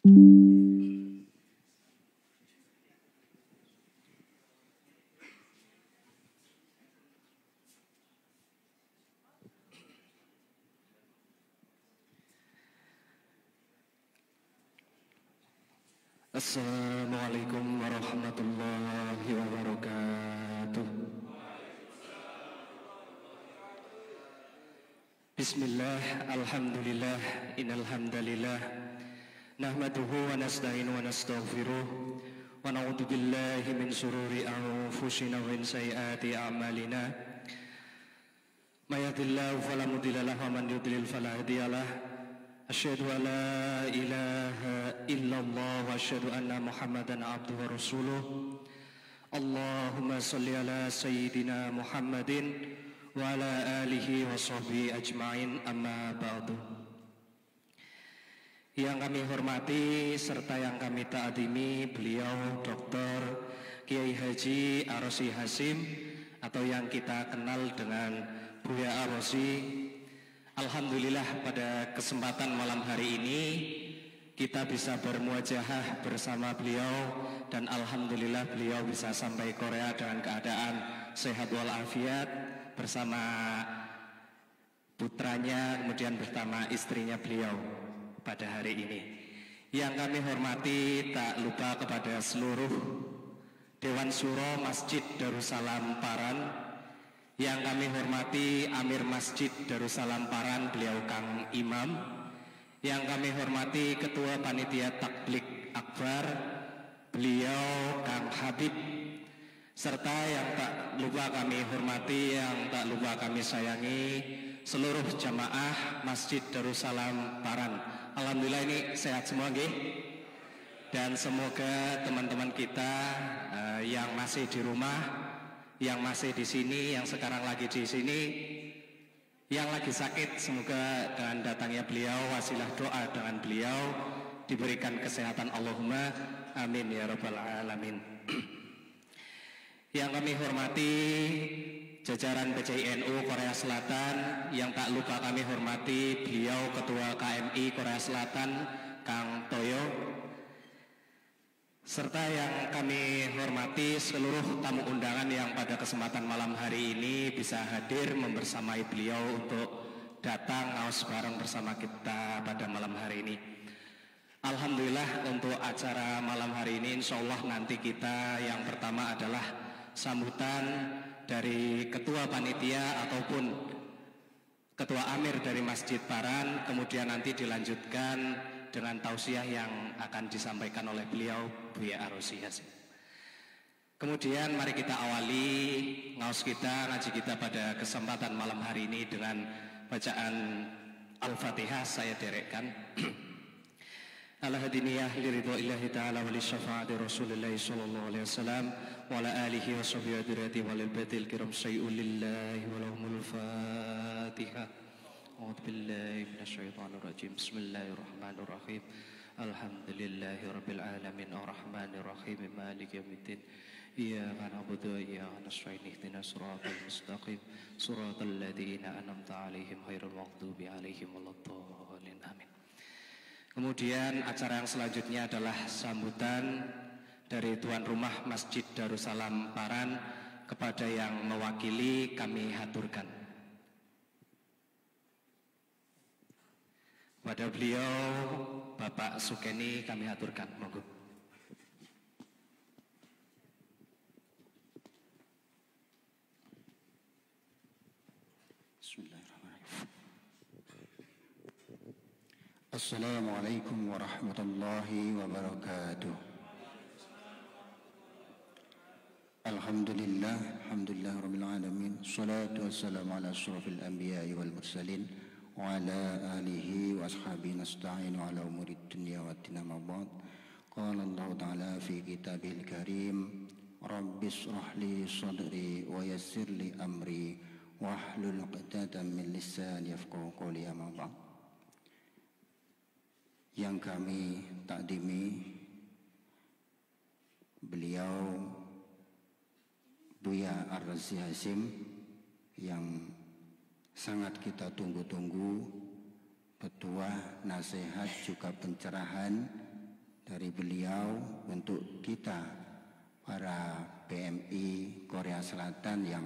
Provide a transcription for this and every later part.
Assalamualaikum warahmatullahi wabarakatuh. Bismillah, alhamdulillah, innal hamdalillah nahmaduhu wa nasta'inu wa nastaghfiruh wa na'udzu billahi min shururi anfusina wa min sayyiati a'malina. May yahdihillahu fala mudilla lahu wa man yudlil fala hadiya lahu. Asyhadu an la ilaha illallah wa asyhadu anna Muhammadan abduhu wa rasuluh. Allahumma shalli ala sayyidina Muhammadin wa ala alihi wa sahbihi ajmain, amma ba'du. Yang kami hormati serta yang kami ta'zimi beliau Dr. Kiai Haji Ar-Rasyid Hasyim atau yang kita kenal dengan Buya Ar-Rasyid. Alhamdulillah pada kesempatan malam hari ini kita bisa bermuajahah bersama beliau dan alhamdulillah beliau bisa sampai Korea dengan keadaan sehat walafiat bersama putranya kemudian bersama istrinya beliau pada hari ini. Yang kami hormati tak lupa kepada seluruh Dewan Syuro Masjid Darussalam Paran. Yang kami hormati Amir Masjid Darussalam Paran beliau Kang Imam. Yang kami hormati Ketua Panitia Takblik Akbar beliau Kang Habib. Serta yang tak lupa kami hormati, yang tak lupa kami sayangi seluruh jamaah Masjid Darussalam Paran. Alhamdulillah ini sehat semua nggih. Dan semoga teman-teman kita yang masih di rumah, yang masih di sini, yang sekarang lagi di sini, yang lagi sakit, semoga dengan datangnya beliau, wasilah doa dengan beliau diberikan kesehatan. Allahumma amin ya rabbal alamin. Yang kami hormati jajaran PCINU Korea Selatan, yang tak lupa kami hormati beliau Ketua KMI Korea Selatan Kang Toyo. Serta yang kami hormati seluruh tamu undangan yang pada kesempatan malam hari ini bisa hadir membersamai beliau untuk datang ngaos bareng bersama kita pada malam hari ini. Alhamdulillah untuk acara malam hari ini insya Allah nanti kita yang pertama adalah sambutan dari Ketua Panitia ataupun Ketua Amir dari Masjid Paran, kemudian nanti dilanjutkan dengan tausiah yang akan disampaikan oleh beliau Buya Ar-Rasyid Hasyim. Kemudian mari kita awali ngaos kita, ngaji kita pada kesempatan malam hari ini dengan bacaan Al-Fatihah. Saya derekkan. Al-hadiniyah liridho illahi ta'ala wa li syafa'ati Rasulillahi sallallahu alaihi wasallam wa ala alihi wa sahbihi adirati wa lil batil kiram syai'un lillahi wa lahumul Fatihah. A'udzu billahi minasyaitonir rajim. Bismillahirrahmanirrahim. Alhamdulillahirabbil alamin arrahmanir rahim maliki yaumiddin. Iyyaka na'budu wa iyyaka nasta'in ihdinas siratal mustaqim siratal ladzina an'amta 'alaihim ghairil maghdubi 'alaihim waladdallin. Amin. Kemudian acara yang selanjutnya adalah sambutan dari tuan rumah Masjid Darussalam Paran. Kepada yang mewakili kami haturkan. Pada beliau Bapak Sukeni kami aturkan, monggo. Bismillahirrahmanirrahim. Assalamualaikum warahmatullahi wabarakatuh. Alhamdulillah, alhamdulillah rabbil alamin. Salatu wassalamu ala asyrafil anbiya'i wal mursalin wa ala alihi wa ashabihi nasta'inu ala umurid dunya wa dina ma ba'd. Qala Allah ta'ala fi kitabihil karim, Rabbi shrah li sadri wa yassir li amri wahlul 'uqdatam min lisani yafqahu qawli amma ba'd. Yang kami takdimi beliau Buya Ar-Rasyid Hasyim yang sangat kita tunggu-tunggu, petua, nasihat juga pencerahan dari beliau untuk kita para PMI Korea Selatan yang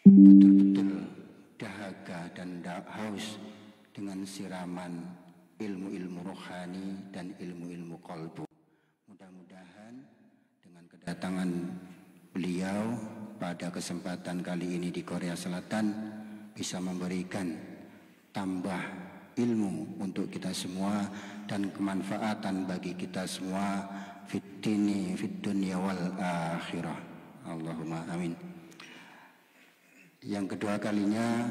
betul-betul dahaga dan haus dengan siraman ilmu-ilmu rohani dan ilmu-ilmu qalbu. Mudah-mudahan dengan kedatangan beliau pada kesempatan kali ini di Korea Selatan bisa memberikan tambah ilmu untuk kita semua dan kemanfaatan bagi kita semua fid dini fid dunya wal akhirah. Allahumma amin. Yang kedua kalinya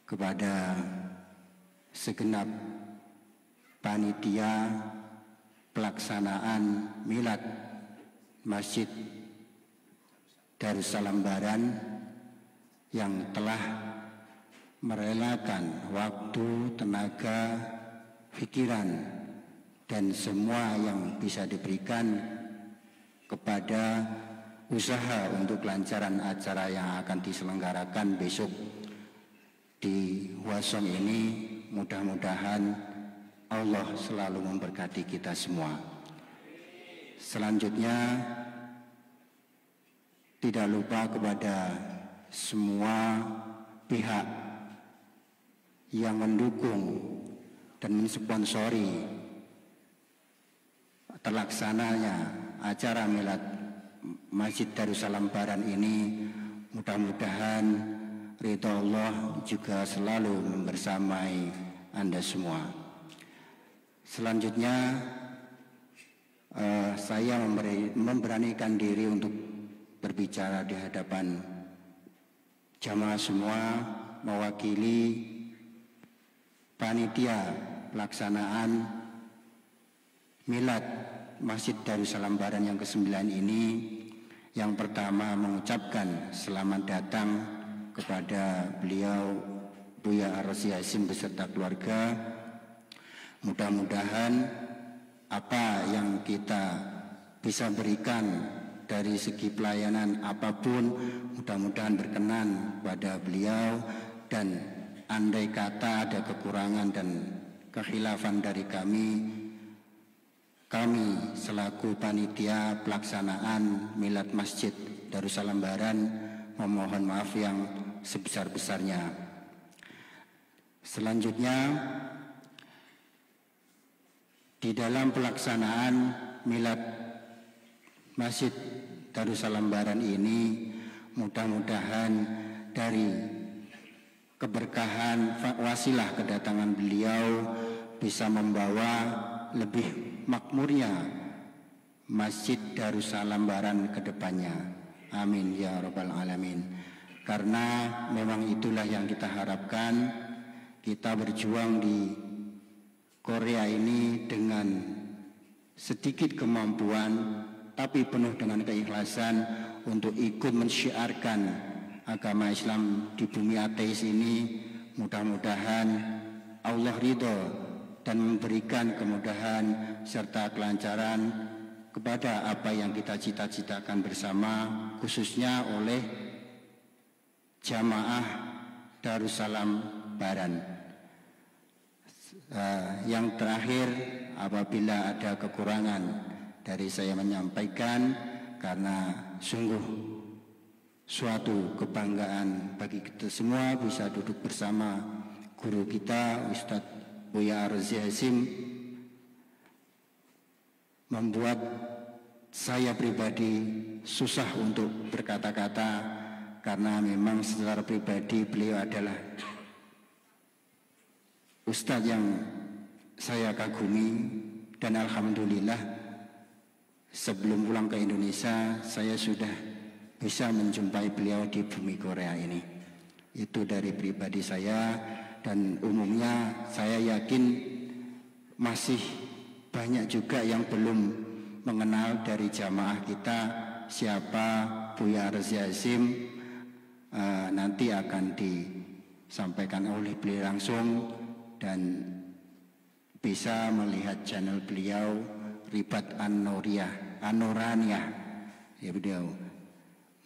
kepada segenap panitia pelaksanaan milad Masjid Darussalam Baran yang telah merelakan waktu, tenaga, pikiran dan semua yang bisa diberikan kepada usaha untuk kelancaran acara yang akan diselenggarakan besok di Hwaseong ini. Mudah-mudahan Allah selalu memberkati kita semua. Selanjutnya tidak lupa kepada semua pihak yang mendukung dan mensponsori terlaksananya acara milad Masjid Darussalam Baran ini. Mudah-mudahan ridha Allah juga selalu membersamai Anda semua. Selanjutnya saya memberanikan diri untuk berbicara di hadapan jamaah semua, mewakili panitia pelaksanaan milad Masjid Darussalam Baran yang ke-9 ini. Yang pertama mengucapkan selamat datang kepada beliau Buya Ar-Razi Hasyim beserta keluarga. Mudah-mudahan apa yang kita bisa berikan dari segi pelayanan apapun, mudah-mudahan berkenan pada beliau, dan andai kata ada kekurangan dan kekhilafan dari kami selaku panitia pelaksanaan milad Masjid Darussalam Baran memohon maaf yang sebesar-besarnya. Selanjutnya, di dalam pelaksanaan milad Masjid Darussalam Baran ini, mudah-mudahan dari keberkahan wasilah kedatangan beliau bisa membawa lebih makmurnya Masjid Darussalam Baran ke depannya. Amin ya rabbal alamin. Karena memang itulah yang kita harapkan. Kita berjuang di Korea ini dengan sedikit kemampuan tapi penuh dengan keikhlasan untuk ikut mensyiarkan agama Islam di bumi ateis ini. Mudah-mudahan Allah ridho dan memberikan kemudahan serta kelancaran kepada apa yang kita cita-citakan bersama, khususnya oleh jamaah Darussalam Baran. Yang terakhir, apabila ada kekurangan dari saya menyampaikan, karena sungguh suatu kebanggaan bagi kita semua bisa duduk bersama guru kita Ustadz Buya Ar-Razi Hasyim, membuat saya pribadi susah untuk berkata-kata, karena memang secara pribadi beliau adalah Ustadz yang saya kagumi, dan alhamdulillah sebelum pulang ke Indonesia saya sudah bisa menjumpai beliau di bumi Korea ini. Itu dari pribadi saya, dan umumnya saya yakin masih banyak juga yang belum mengenal dari jamaah kita siapa Buya Ar-Razi Hasyim. Nanti akan disampaikan oleh beliau langsung, dan bisa melihat channel beliau Ribat An-Nuraniyah ya beliau.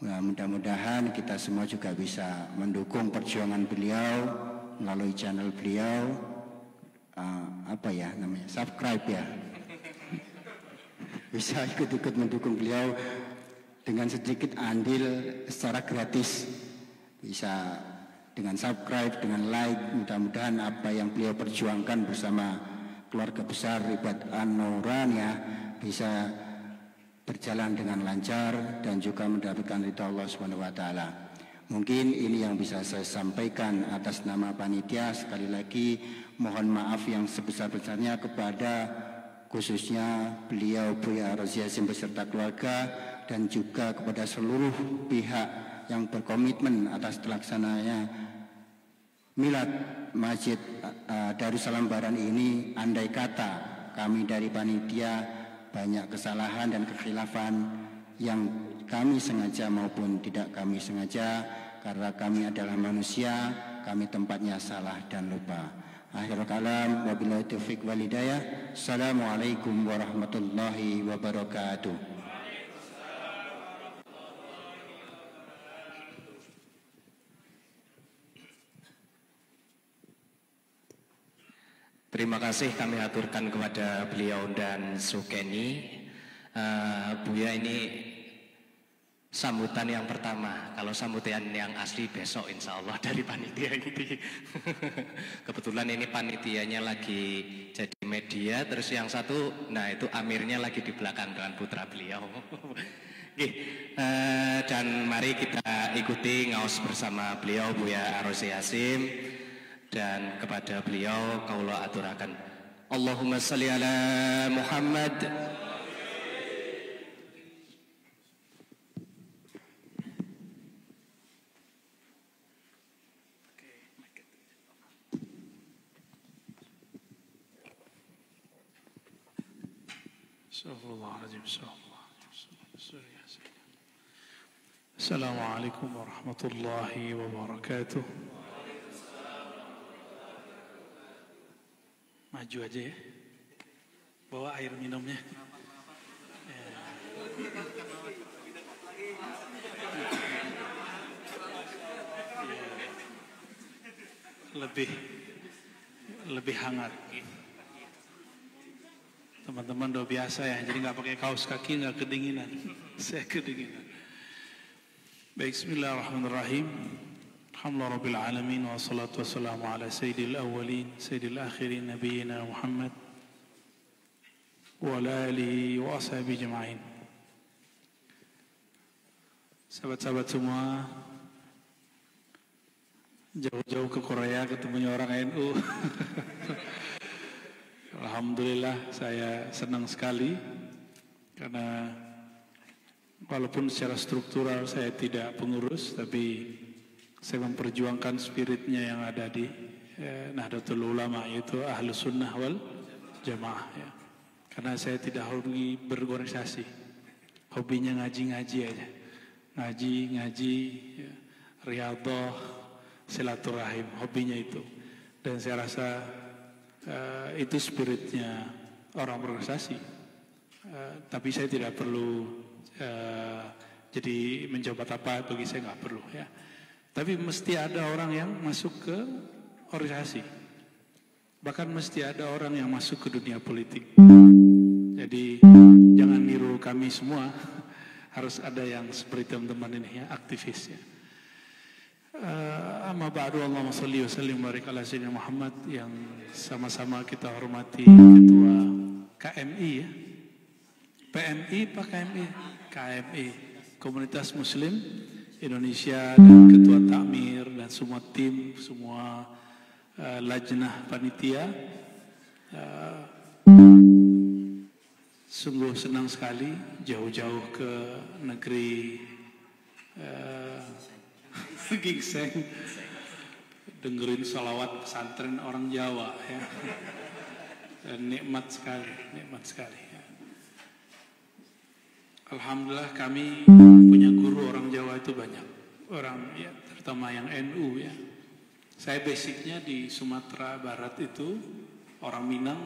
Mudah-mudahan kita semua juga bisa mendukung perjuangan beliau melalui channel beliau, subscribe ya, bisa ikut-ikut mendukung beliau dengan sedikit andil secara gratis. Bisa dengan subscribe, dengan like, mudah-mudahan apa yang beliau perjuangkan bersama keluarga besar Ribat An-Nuraniyah bisa berjalan dengan lancar dan juga mendapatkan ridha Allah Subhanahu wa taala. Mungkin ini yang bisa saya sampaikan atas nama panitia. Sekali lagi mohon maaf yang sebesar-besarnya kepada khususnya beliau Buya Rozi Hasim beserta keluarga dan juga kepada seluruh pihak yang berkomitmen atas terlaksananya milad Masjid Darussalam Baran ini. Andai kata kami dari panitia banyak kesalahan dan kekhilafan yang kami sengaja maupun tidak kami sengaja, karena kami adalah manusia, kami tempatnya salah dan lupa. Akhirul kalam, wabillahi taufiq wal hidayah. Assalamualaikum warahmatullahi wabarakatuh. Terima kasih kami aturkan kepada beliau dan Sukeni. Buya ini sambutan yang pertama. Kalau sambutan yang asli besok insya Allah dari panitia ini. Kebetulan ini panitianya lagi jadi media. Terus yang satu, nah itu amirnya lagi di belakang dengan putra beliau. Dan mari kita ikuti ngaos bersama beliau Buya Rozi Hasim. Dan kepada beliau kaula aturakan Allahumma shalli ala Muhammad. Assalamualaikum warahmatullahi wabarakatuh. Maju aja ya, bawa air minumnya. Lebih hangat. Teman-teman udah biasa ya, jadi nggak pakai kaos kaki, nggak kedinginan. Saya kedinginan. Baik, bismillahirrahmanirrahim. Alhamdulillah Rabbil Alamin. Wassalatu wassalamu ala sayyidil awwalin sayyidil akhirin nabiyina Muhammad wa ala alihi wa ashabihi jema'in. Sahabat-sahabat semua, jauh-jauh ke Korea ketemunya orang NU. Alhamdulillah saya senang sekali karena walaupun secara struktural saya tidak pengurus, tapi saya memperjuangkan spiritnya yang ada di Nahdlatul Ulama, yaitu Ahlus Sunnah wal Jamaah ya. Karena saya tidak hobi berorganisasi, hobinya ngaji-ngaji aja, ngaji ya. Riyadhah, silaturahim, hobinya itu. Dan saya rasa itu spiritnya orang berorganisasi. Tapi saya tidak perlu jadi menjabat apa, bagi saya nggak perlu ya. Tapi mesti ada orang yang masuk ke organisasi. Bahkan mesti ada orang yang masuk ke dunia politik. Jadi jangan niru kami semua. Harus ada yang seperti teman-teman ini ya, aktivis ya. Amma ba'du, Allahumma shalli wa sallim wa barik ala sayyidina Muhammad, yang sama-sama kita hormati Ketua KMI ya. PMI Pak KMI? KMI, Komunitas Muslim Indonesia, dan Ketua Takmir dan semua tim, semua lajnah panitia. Sungguh senang sekali jauh-jauh ke negeri Gingseng, dengerin salawat pesantren orang Jawa ya. Dan nikmat sekali ya. Alhamdulillah kami punya guru orang Jawa itu banyak. Orang ya, terutama yang NU ya. Saya basicnya di Sumatera Barat itu, orang Minang.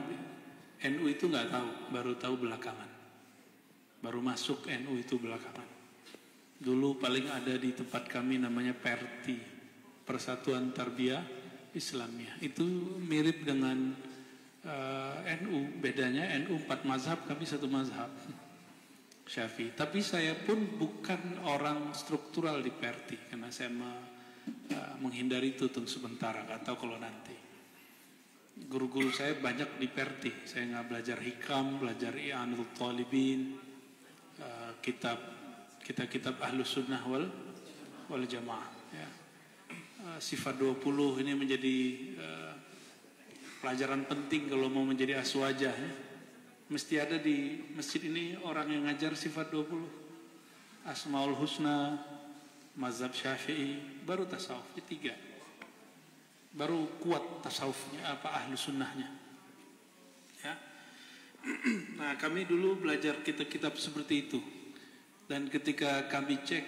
NU itu nggak tahu, baru tahu belakangan. Baru masuk NU itu belakangan. Dulu paling ada di tempat kami namanya Perti, Persatuan Tarbiyah Islamiyah. Itu mirip dengan NU, bedanya NU 4 mazhab, kami 1 mazhab. Syafi'i. Tapi saya pun bukan orang struktural di PRT karena saya menghindari itu untuk sementara, nggak tahu kalau nanti. Guru-guru saya banyak di PRT. Saya nggak belajar hikam, belajar i'anatul talibin, kitab Ahlus Sunnah wal Jamaah. Ya. Sifat 20 ini menjadi pelajaran penting kalau mau menjadi aswajah. Ya. Mesti ada di masjid ini orang yang ngajar sifat 20. Asmaul Husna, mazhab Syafi'i, baru tasawuf. Ini 3. Baru kuat tasawufnya, ahlu sunnahnya. Ya. Nah, kami dulu belajar kitab-kitab seperti itu. Dan ketika kami cek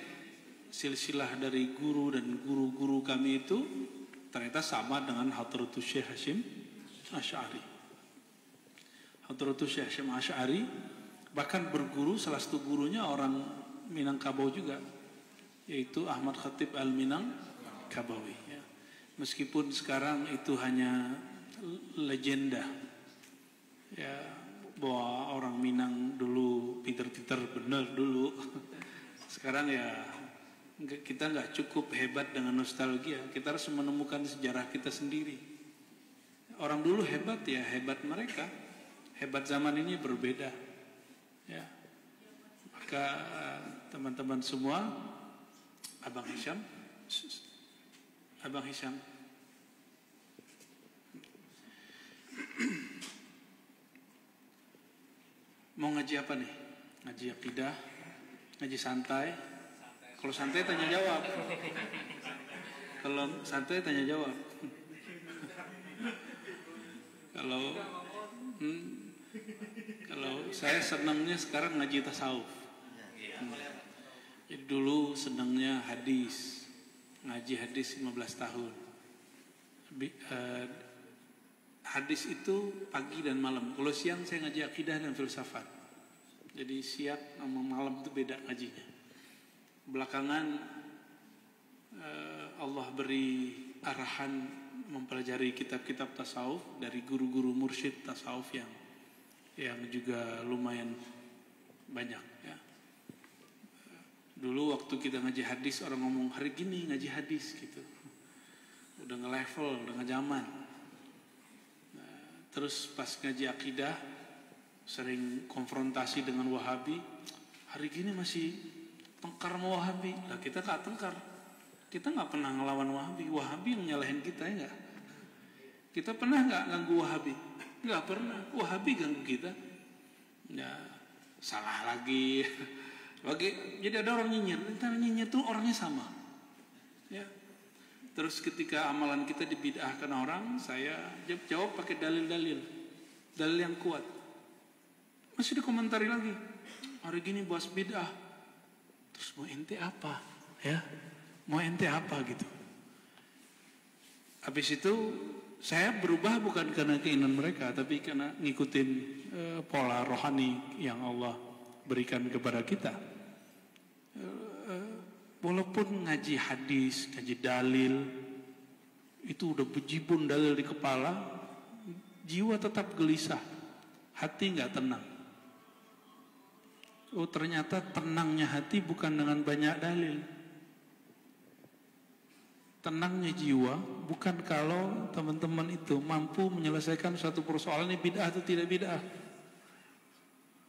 silsilah dari guru dan guru-guru kami itu, ternyata sama dengan Hadratus Syekh Hasyim Asy'ari. Hadratus Syekh Hasyim Asy'ari bahkan berguru, salah satu gurunya orang Minangkabau juga, yaitu Ahmad Khatib Al-Minangkabawi. Ya. Meskipun sekarang itu hanya legenda, ya, bahwa orang Minang dulu pinter-pinter bener dulu. Sekarang ya kita nggak cukup hebat dengan nostalgia, kita harus menemukan sejarah kita sendiri. Orang dulu hebat ya, hebat mereka. Hebat zaman ini berbeda, ya. Maka teman-teman semua, Abang Hisham, mau ngaji apa nih? Ngaji akidah, ngaji santai. Kalau santai tanya jawab. Kalau santai tanya jawab. Kalau saya senangnya sekarang ngaji tasawuf. Jadi dulu senangnya hadis, ngaji hadis 15 tahun. Hadis itu pagi dan malam. Kalau siang saya ngaji akidah dan filsafat. Jadi siang sama malam itu beda ngajinya. Belakangan Allah beri arahan mempelajari kitab-kitab tasawuf dari guru-guru mursyid tasawuf yang juga lumayan banyak, ya. Dulu waktu kita ngaji hadis, orang ngomong hari gini ngaji hadis gitu, udah nge-level, udah nge-zaman. Terus pas ngaji akidah sering konfrontasi dengan Wahabi, hari gini masih tengkar sama Wahabi. Nah, kita gak tengkar, kita gak pernah ngelawan Wahabi. Wahabi yang nyalahin kita, ya gak? Kita pernah gak ganggu Wahabi? Gak pernah. Wahabi ganggu kita, ya salah lagi. Jadi ada orang nyinyir, kita nyinyir tuh orangnya sama, ya. Terus ketika amalan kita dibid'ahkan orang, saya jawab pakai dalil yang kuat. Masih dikomentari lagi, hari gini bahas bid'ah. Terus mau ente apa, ya? Mau ente apa gitu? Habis itu saya berubah bukan karena keinginan mereka, tapi karena ngikutin pola rohani yang Allah berikan kepada kita. Walaupun ngaji hadis, ngaji dalil, itu udah bejibun dalil di kepala, jiwa tetap gelisah, hati nggak tenang. Oh, ternyata tenangnya hati bukan dengan banyak dalil. Tenangnya jiwa bukan kalau teman-teman itu mampu menyelesaikan suatu persoalan, ini bid'ah atau tidak bid'ah.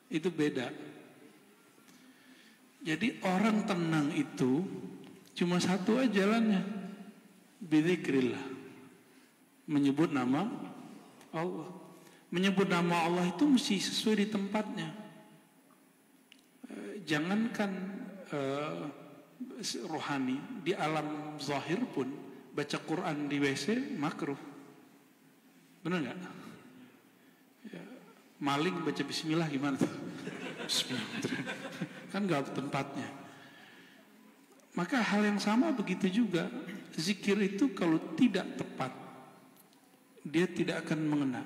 Itu beda. Jadi orang tenang itu cuma satu aja jalannya, bidzikrillah, menyebut nama Allah. Menyebut nama Allah itu mesti sesuai di tempatnya. Jangankan rohani, di alam zahir pun baca Quran di WC makruh. Benar nggak? Ya, maling baca Bismillah gimana tuh? Bismillah. Kan nggak tempatnya. Maka hal yang sama begitu juga, zikir itu kalau tidak tepat, dia tidak akan mengena.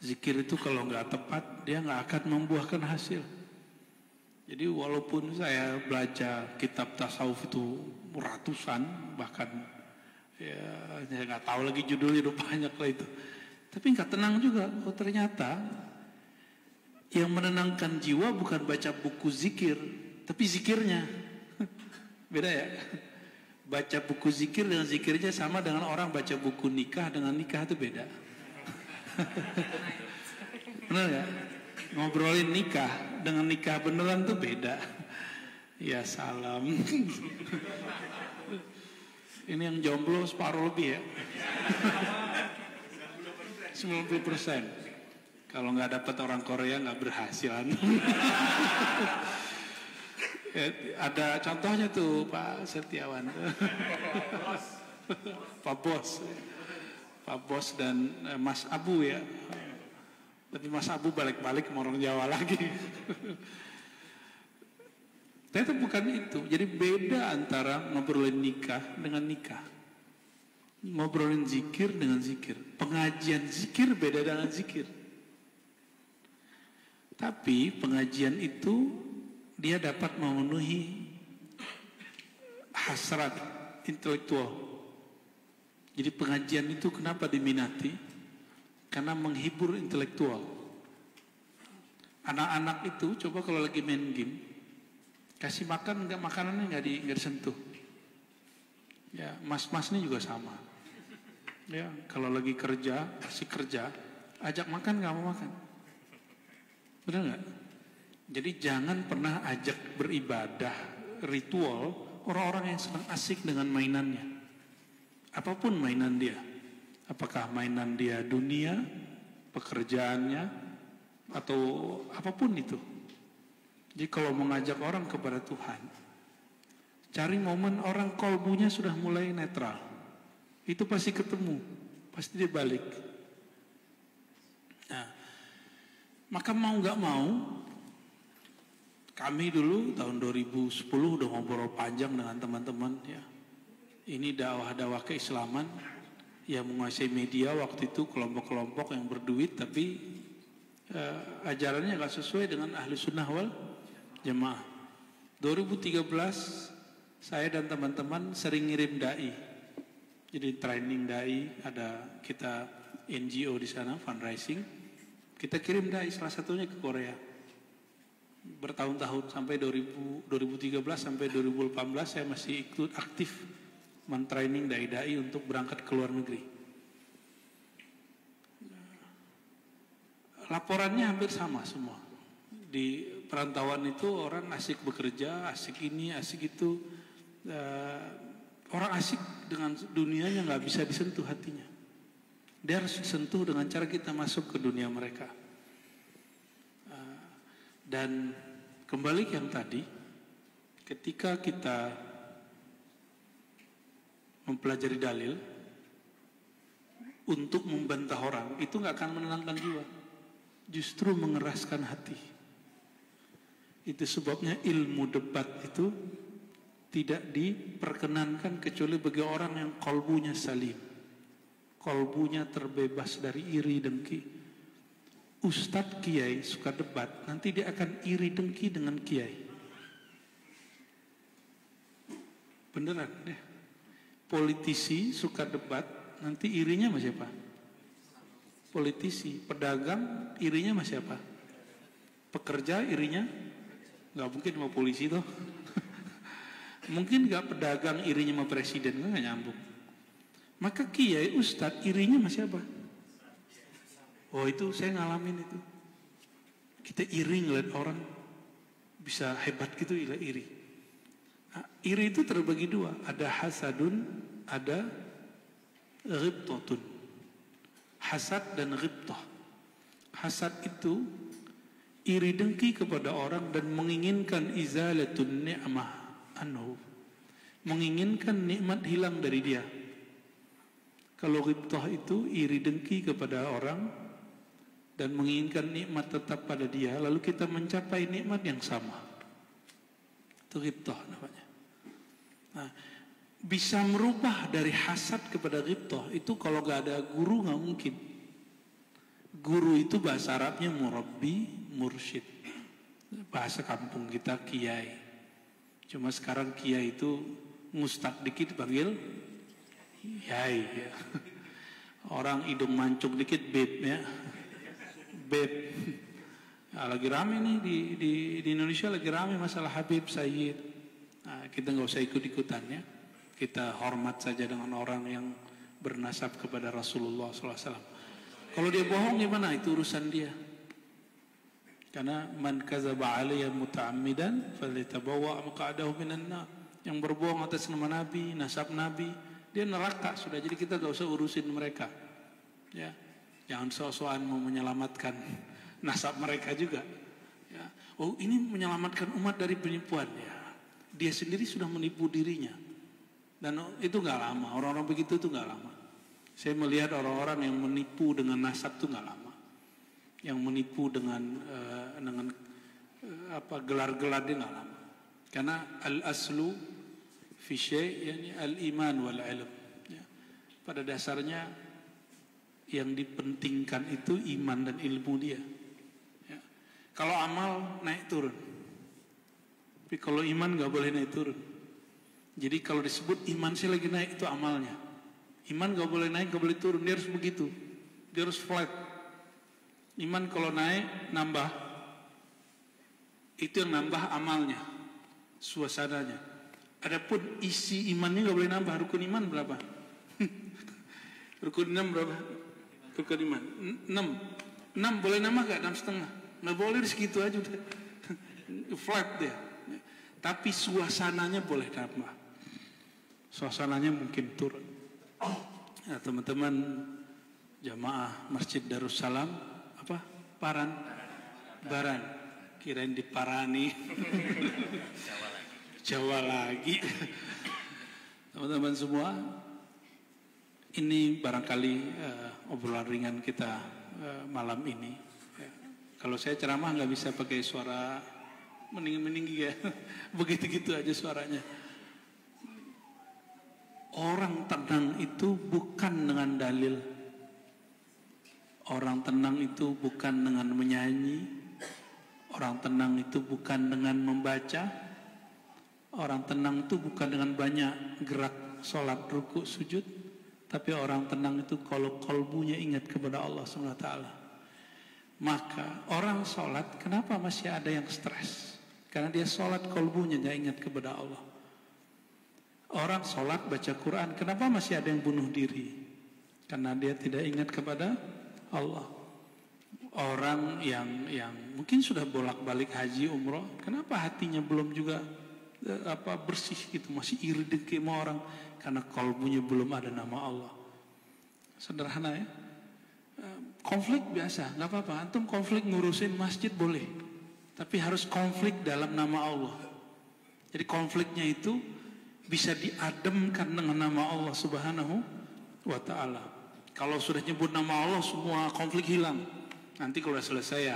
Zikir itu kalau nggak tepat, dia nggak akan membuahkan hasil. Jadi walaupun saya baca kitab tasawuf itu ratusan, bahkan ya saya nggak tahu lagi judulnya, udah banyak lah itu. Tapi nggak tenang juga. Oh, ternyata Yang menenangkan jiwa bukan baca buku zikir, tapi zikirnya. Beda ya? Baca buku zikir dengan zikirnya sama dengan orang baca buku nikah dengan nikah itu beda. Benar gak? Ngobrolin nikah dengan nikah beneran tuh beda. Ya salam. Ini yang jomblo separuh lebih ya. 90%. Kalau nggak dapat orang Korea nggak berhasil. Ada contohnya tuh Pak Setiawan. Pak Bos dan Mas Abu ya. Tapi Mas Abu balik-balik sama orang Jawa lagi. Ternyata bukan itu. Jadi beda antara ngobrolin nikah dengan nikah. Ngobrolin zikir dengan zikir. Pengajian zikir beda dengan zikir. Tapi pengajian itu dia dapat memenuhi hasrat intelektual. Jadi pengajian itu kenapa diminati? Karena menghibur intelektual. Anak-anak itu coba kalau lagi main game, kasih makan enggak, makanannya enggak disentuh. Ya, mas-mas ini juga sama. Ya, kalau lagi kerja, kasih kerja, ajak makan enggak mau makan. Benar enggak? Jadi jangan pernah ajak beribadah ritual orang-orang yang sedang asik dengan mainannya. Apapun mainan dia. Apakah mainan dia dunia, pekerjaannya, atau apapun itu. Jadi kalau mengajak orang kepada Tuhan, cari momen orang kolbunya sudah mulai netral. Itu pasti ketemu, pasti dia balik. Nah, maka mau gak mau, kami dulu tahun 2010 udah ngobrol panjang dengan teman-teman ya. Ini dakwah-dakwah keislaman yang menguasai media waktu itu, kelompok-kelompok yang berduit tapi ajarannya gak sesuai dengan ahli sunnah wal jamaah. 2013 saya dan teman-teman sering ngirim dai. Jadi training dai, ada kita NGO di sana fundraising. Kita kirim dai salah satunya ke Korea. Bertahun-tahun sampai 2013 sampai 2018 saya masih ikut aktif mentraining dai-dai untuk berangkat ke luar negeri. Laporannya hampir sama semua. Di perantauan itu orang asik bekerja, asik ini, asik itu. Orang asik dengan dunianya nggak bisa disentuh hatinya. Dia harus disentuh dengan cara kita masuk ke dunia mereka. Dan kembali ke yang tadi, ketika kita mempelajari dalil untuk membantah orang, itu nggak akan menenangkan jiwa, justru mengeraskan hati. Itu sebabnya ilmu debat itu tidak diperkenankan kecuali bagi orang yang kolbunya salim, kolbunya terbebas dari iri dengki. Ustadz kiai suka debat, nanti dia akan iri dengki dengan kiai. Beneran deh. Politisi suka debat, nanti irinya sama siapa? Politisi. Pedagang irinya sama siapa? Pekerja irinya? Gak mungkin sama polisi tuh. Mungkin gak pedagang irinya sama presiden, gak nyambung. Maka kiai ustadz irinya sama siapa? Oh itu saya ngalamin itu. Kita iri ngeliat orang bisa hebat gitu, iri. Nah, iri itu terbagi dua. Ada hasadun, ada ghibtatun. Hasad dan ghibtah. Hasad itu iri dengki kepada orang dan menginginkan izalatun ni'mah anhu. Menginginkan nikmat hilang dari dia. Kalau ghibtah itu iri dengki kepada orang dan menginginkan nikmat tetap pada dia, lalu kita mencapai nikmat yang sama. Itu ghibtah namanya. Nah, bisa merubah dari hasad kepada ghibtah itu kalau gak ada guru gak mungkin. Guru itu bahasa Arabnya murabbi, mursyid. Bahasa kampung kita kiai. Cuma sekarang kiai itu mustaq dikit panggil yai ya. Orang hidung mancung dikit beb ya. Beb. Nah, lagi rame nih di Indonesia, lagi rame masalah Habib Sayyid. Nah, kita nggak usah ikut-ikutan ya. Kita hormat saja dengan orang yang bernasab kepada Rasulullah SAW. Kalau dia bohong gimana? Itu urusan dia. Karena man kadzaba alayya muta'ammidan falyatabawwa maq'adahu minan nar. Yang berbohong atas nama Nabi, nasab Nabi, dia neraka sudah. Jadi kita gak usah urusin mereka. Ya, jangan sok-sokan mau menyelamatkan nasab mereka juga. Ya. Oh, ini menyelamatkan umat dari penipuan ya. Dia sendiri sudah menipu dirinya. Dan itu nggak lama, orang-orang begitu itu nggak lama. Saya melihat orang-orang yang menipu dengan nasab itu nggak lama, yang menipu dengan gelar-gelar dia nggak lama. Karena al aslu fi syai' yani al iman wal ilm. Ya. Pada dasarnya yang dipentingkan itu iman dan ilmu dia. Ya. Kalau amal naik turun, tapi kalau iman nggak boleh naik turun. Jadi kalau disebut iman sih lagi naik itu amalnya. Iman gak boleh naik, gak boleh turun. Dia harus begitu. Dia harus flat. Iman kalau naik, nambah. Itu yang nambah amalnya. Suasananya. Adapun isi imannya gak boleh nambah. Rukun iman berapa? Rukun iman berapa? Rukun iman 6 boleh nambah gak? 6,5. Gak boleh segitu aja udah. Flat dia. Tapi suasananya boleh nambah. Suasananya mungkin turun. Nah, teman-teman jamaah Masjid Darussalam apa? Baran. Kirain diparani. Jawa lagi. Teman-teman semua, ini barangkali obrolan ringan kita malam ini. Ya. Kalau saya ceramah nggak bisa pakai suara meninggi ya. Begitu-gitu aja suaranya. Orang tenang itu bukan dengan dalil. Orang tenang itu bukan dengan menyanyi. Orang tenang itu bukan dengan membaca. Orang tenang itu bukan dengan banyak gerak sholat, rukuk, sujud. Tapi orang tenang itu kalau kolbunya ingat kepada Allah SWT. Maka orang sholat, kenapa masih ada yang stres? Karena dia sholat kolbunya gak ingat kepada Allah. Orang sholat baca Quran, kenapa masih ada yang bunuh diri? Karena dia tidak ingat kepada Allah. Orang yang mungkin sudah bolak-balik haji umroh, kenapa hatinya belum juga bersih gitu, masih iri dengki sama orang? Karena kolbunya belum ada nama Allah. Sederhana ya. Konflik biasa, nggak apa-apa. Antum konflik ngurusin masjid boleh, tapi harus konflik dalam nama Allah. Jadi konfliknya itu bisa diademkan dengan nama Allah Subhanahu wa ta'ala. Kalau sudah nyebut nama Allah, semua konflik hilang. Nanti kalau sudah selesai ya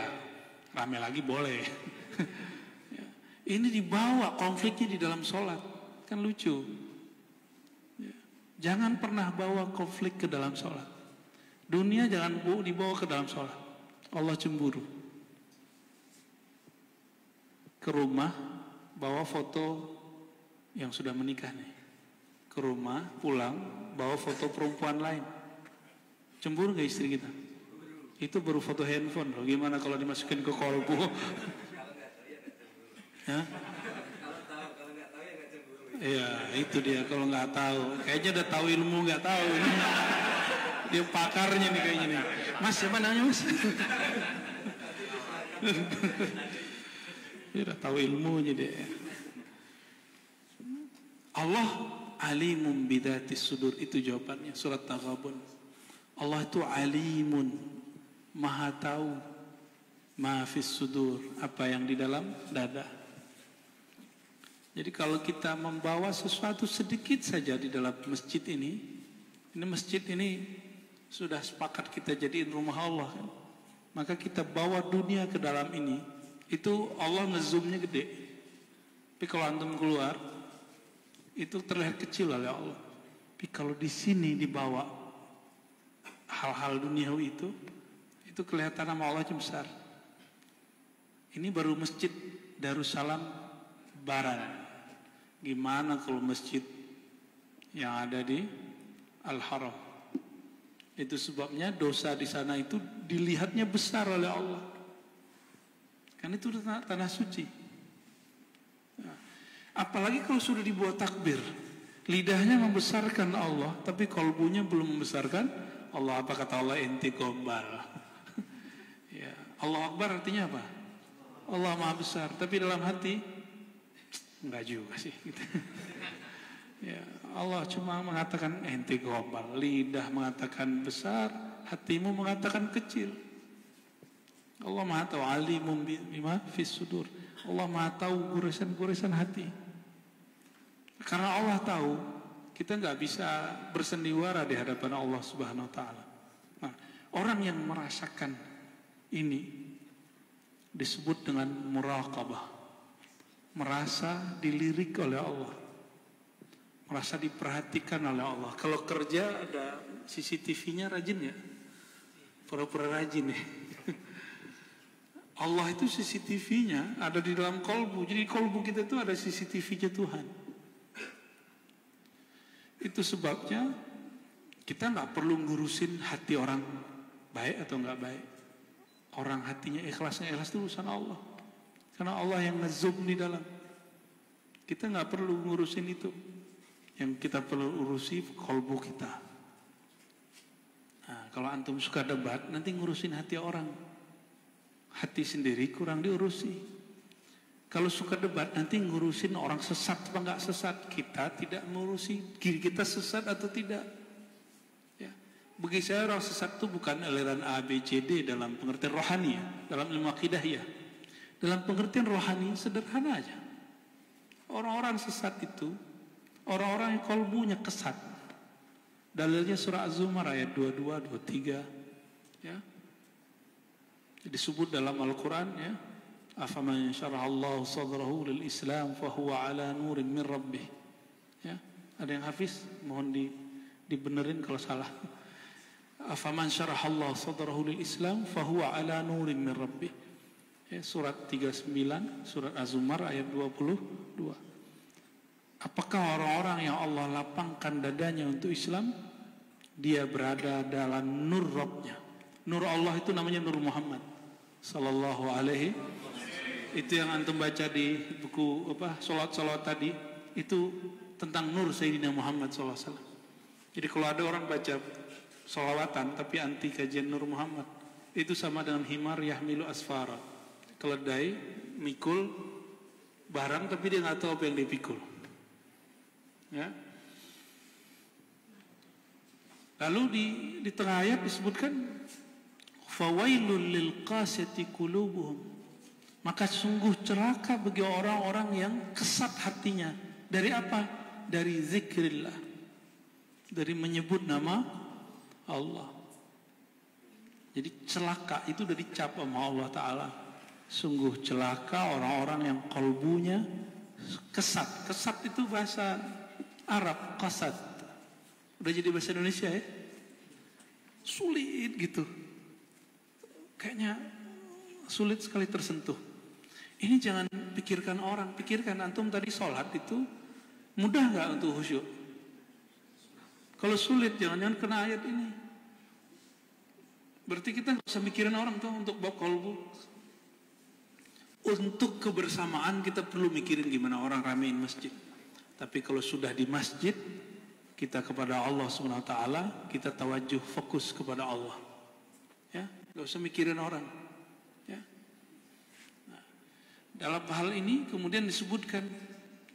rame lagi boleh. Ya. Ini dibawa konfliknya di dalam sholat, kan lucu. Ya. Jangan pernah bawa konflik ke dalam sholat. Dunia jangan dibawa ke dalam sholat. Allah cemburu. Ke rumah bawa foto yang sudah menikah nih, ke rumah pulang bawa foto perempuan lain, cemburu gak istri kita? Itu baru foto handphone loh. Gimana kalau dimasukin ke kolbu? Ya? Iya, itu dia. Kalau nggak tahu, kayaknya udah tahu ilmu nggak tahu. Dia pakarnya nih kayaknya nih. Mas, siapa namanya Mas? Dia udah tahu ilmunya dia. Allah alimun bidatis sudur, itu jawabannya surat Taghabun. Allah itu alimun, maha tahu ma fis sudur, apa yang di dalam dada. Jadi kalau kita membawa sesuatu sedikit saja di dalam masjid ini masjid ini sudah sepakat kita jadiin rumah Allah kan? Maka kita bawa dunia ke dalam ini, itu Allah ngezoomnya gede. Tapi kalau antum keluar itu terlihat kecil oleh Allah. Tapi kalau di sini dibawa hal-hal duniawi itu kelihatan nama Allah besar. Ini baru masjid Darussalam Baran. Gimana kalau masjid yang ada di Al-Haram? Itu sebabnya dosa di sana itu dilihatnya besar oleh Allah. Kan itu tanah suci. Nah, apalagi kalau sudah dibuat takbir, lidahnya membesarkan Allah, tapi kalbunya belum membesarkan Allah. Apa kata Allah? Enti gombal. Ya, Allah Akbar artinya apa? Allah Maha Besar, tapi dalam hati enggak juga sih gitu. Ya, Allah cuma mengatakan enti gombal, lidah mengatakan besar, hatimu mengatakan kecil. Allah Maha tahu, alimum bima fis sudur. Allah Maha tahu goresan-goresan hati. Karena Allah tahu, kita nggak bisa bersendiwara di hadapan Allah Subhanahu wa taala. Nah, orang yang merasakan ini disebut dengan muraqabah. Merasa dilirik oleh Allah. Merasa diperhatikan oleh Allah. Kalau kerja ada CCTV-nya rajin ya? Pura-pura rajin ya. Allah itu CCTV-nya ada di dalam kolbu. Jadi kolbu kita itu ada CCTV-nya Tuhan. Itu sebabnya kita nggak perlu ngurusin hati orang baik atau nggak baik. Orang hatinya ikhlasnya ikhlas itu urusan Allah. Karena Allah yang ngezoom di dalam. Kita nggak perlu ngurusin itu. Yang kita perlu urusi kolbu kita. Nah, kalau antum suka debat, nanti ngurusin hati orang. Hati sendiri kurang diurusi. Kalau suka debat, nanti ngurusin orang sesat apa nggak sesat. Kita tidak mengurusi diri kita sesat atau tidak. Ya. Bagi saya orang sesat itu bukan aliran A, B, C, D dalam pengertian rohani ya. Dalam ilmu akidah ya. Dalam pengertian rohani sederhana aja. Orang-orang sesat itu orang-orang yang kalbunya kesat. Dalilnya surah Az-Zumar ayat 22, 23 ya. Disebut dalam Al-Quran ya, afaman syarahallahu sadrahu lil Islam fahuwa ala nurin min rabbih. Ya, ada yang hafiz? Mohon dibenerin kalau salah. Afaman syarahallahu sadrahu lil Islam fahuwa ala nurin min rabbih. Ya, surat 39, surat Az-Zumar ayat 22. Apakah orang-orang yang Allah lapangkan dadanya untuk Islam, dia berada dalam nur Rabbnya. Nur Allah itu namanya Nur Muhammad sallallahu alaihi. Itu yang antum baca di buku salawat tadi, itu tentang nur Sayyidina Muhammad sallallahu alaihi wasallam. Jadi kalau ada orang baca salawatan tapi anti kajian Nur Muhammad, itu sama dengan himar yahmilu asfara. Keledai mikul barang tapi dia nggak tahu apa yang dia pikul. Ya. Lalu di tengah ayat disebutkan fawailul lil qasiyati qulubuhum. Maka sungguh celaka bagi orang-orang yang kesat hatinya. Dari apa? Dari zikrillah. Dari menyebut nama Allah. Jadi celaka itu udah dicap sama Allah Ta'ala. Sungguh celaka orang-orang yang kalbunya kesat. Kesat itu bahasa Arab, kasat. Udah jadi bahasa Indonesia ya? Sulit gitu. Kayaknya sulit sekali tersentuh. Ini jangan pikirkan orang, pikirkan antum tadi sholat itu mudah nggak untuk khusyuk? Kalau sulit jangan-jangan kena ayat ini. Berarti kita nggak usah mikirin orang tuh untuk bab kolbu. Untuk kebersamaan kita perlu mikirin gimana orang ramein masjid. Tapi kalau sudah di masjid, kita kepada Allah Subhanahu wa taala, kita tawajuh fokus kepada Allah. Ya, enggak usah mikirin orang. Ya. Nah, dalam hal ini kemudian disebutkan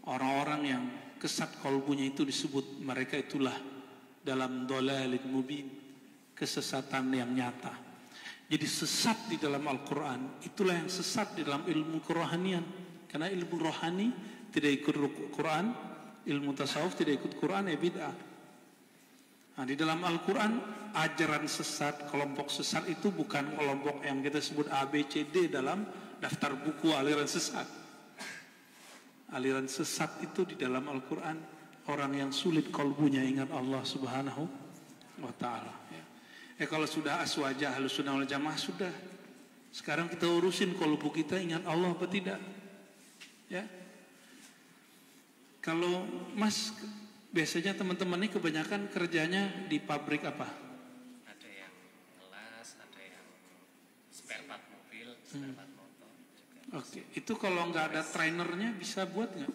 orang-orang yang kesat kalbunya itu disebut mereka itulah dalam dhalalin mubin, kesesatan yang nyata. Jadi sesat di dalam Al-Quran, itulah yang sesat di dalam ilmu kerohanian. Karena ilmu rohani tidak ikut Quran, ilmu tasawuf tidak ikut Quran, ya bid'ah. Nah, di dalam Al-Quran, ajaran sesat, kelompok sesat itu bukan kelompok yang kita sebut A, B, C, D dalam daftar buku aliran sesat. Aliran sesat itu di dalam Al-Quran, orang yang sulit kalbunya ingat Allah Subhanahu wa ta'ala. Kalau sudah aswajah Ahlussunnah wal Jamaah sudah. Sekarang kita urusin kalbu kita ingat Allah apa tidak. Ya. Kalau Mas biasanya teman-teman ini kebanyakan kerjanya di pabrik apa? Ada yang ngelas, ada yang spare part mobil, spare part motor juga. Oke, itu kalau nggak ada trainernya bisa buat nggak?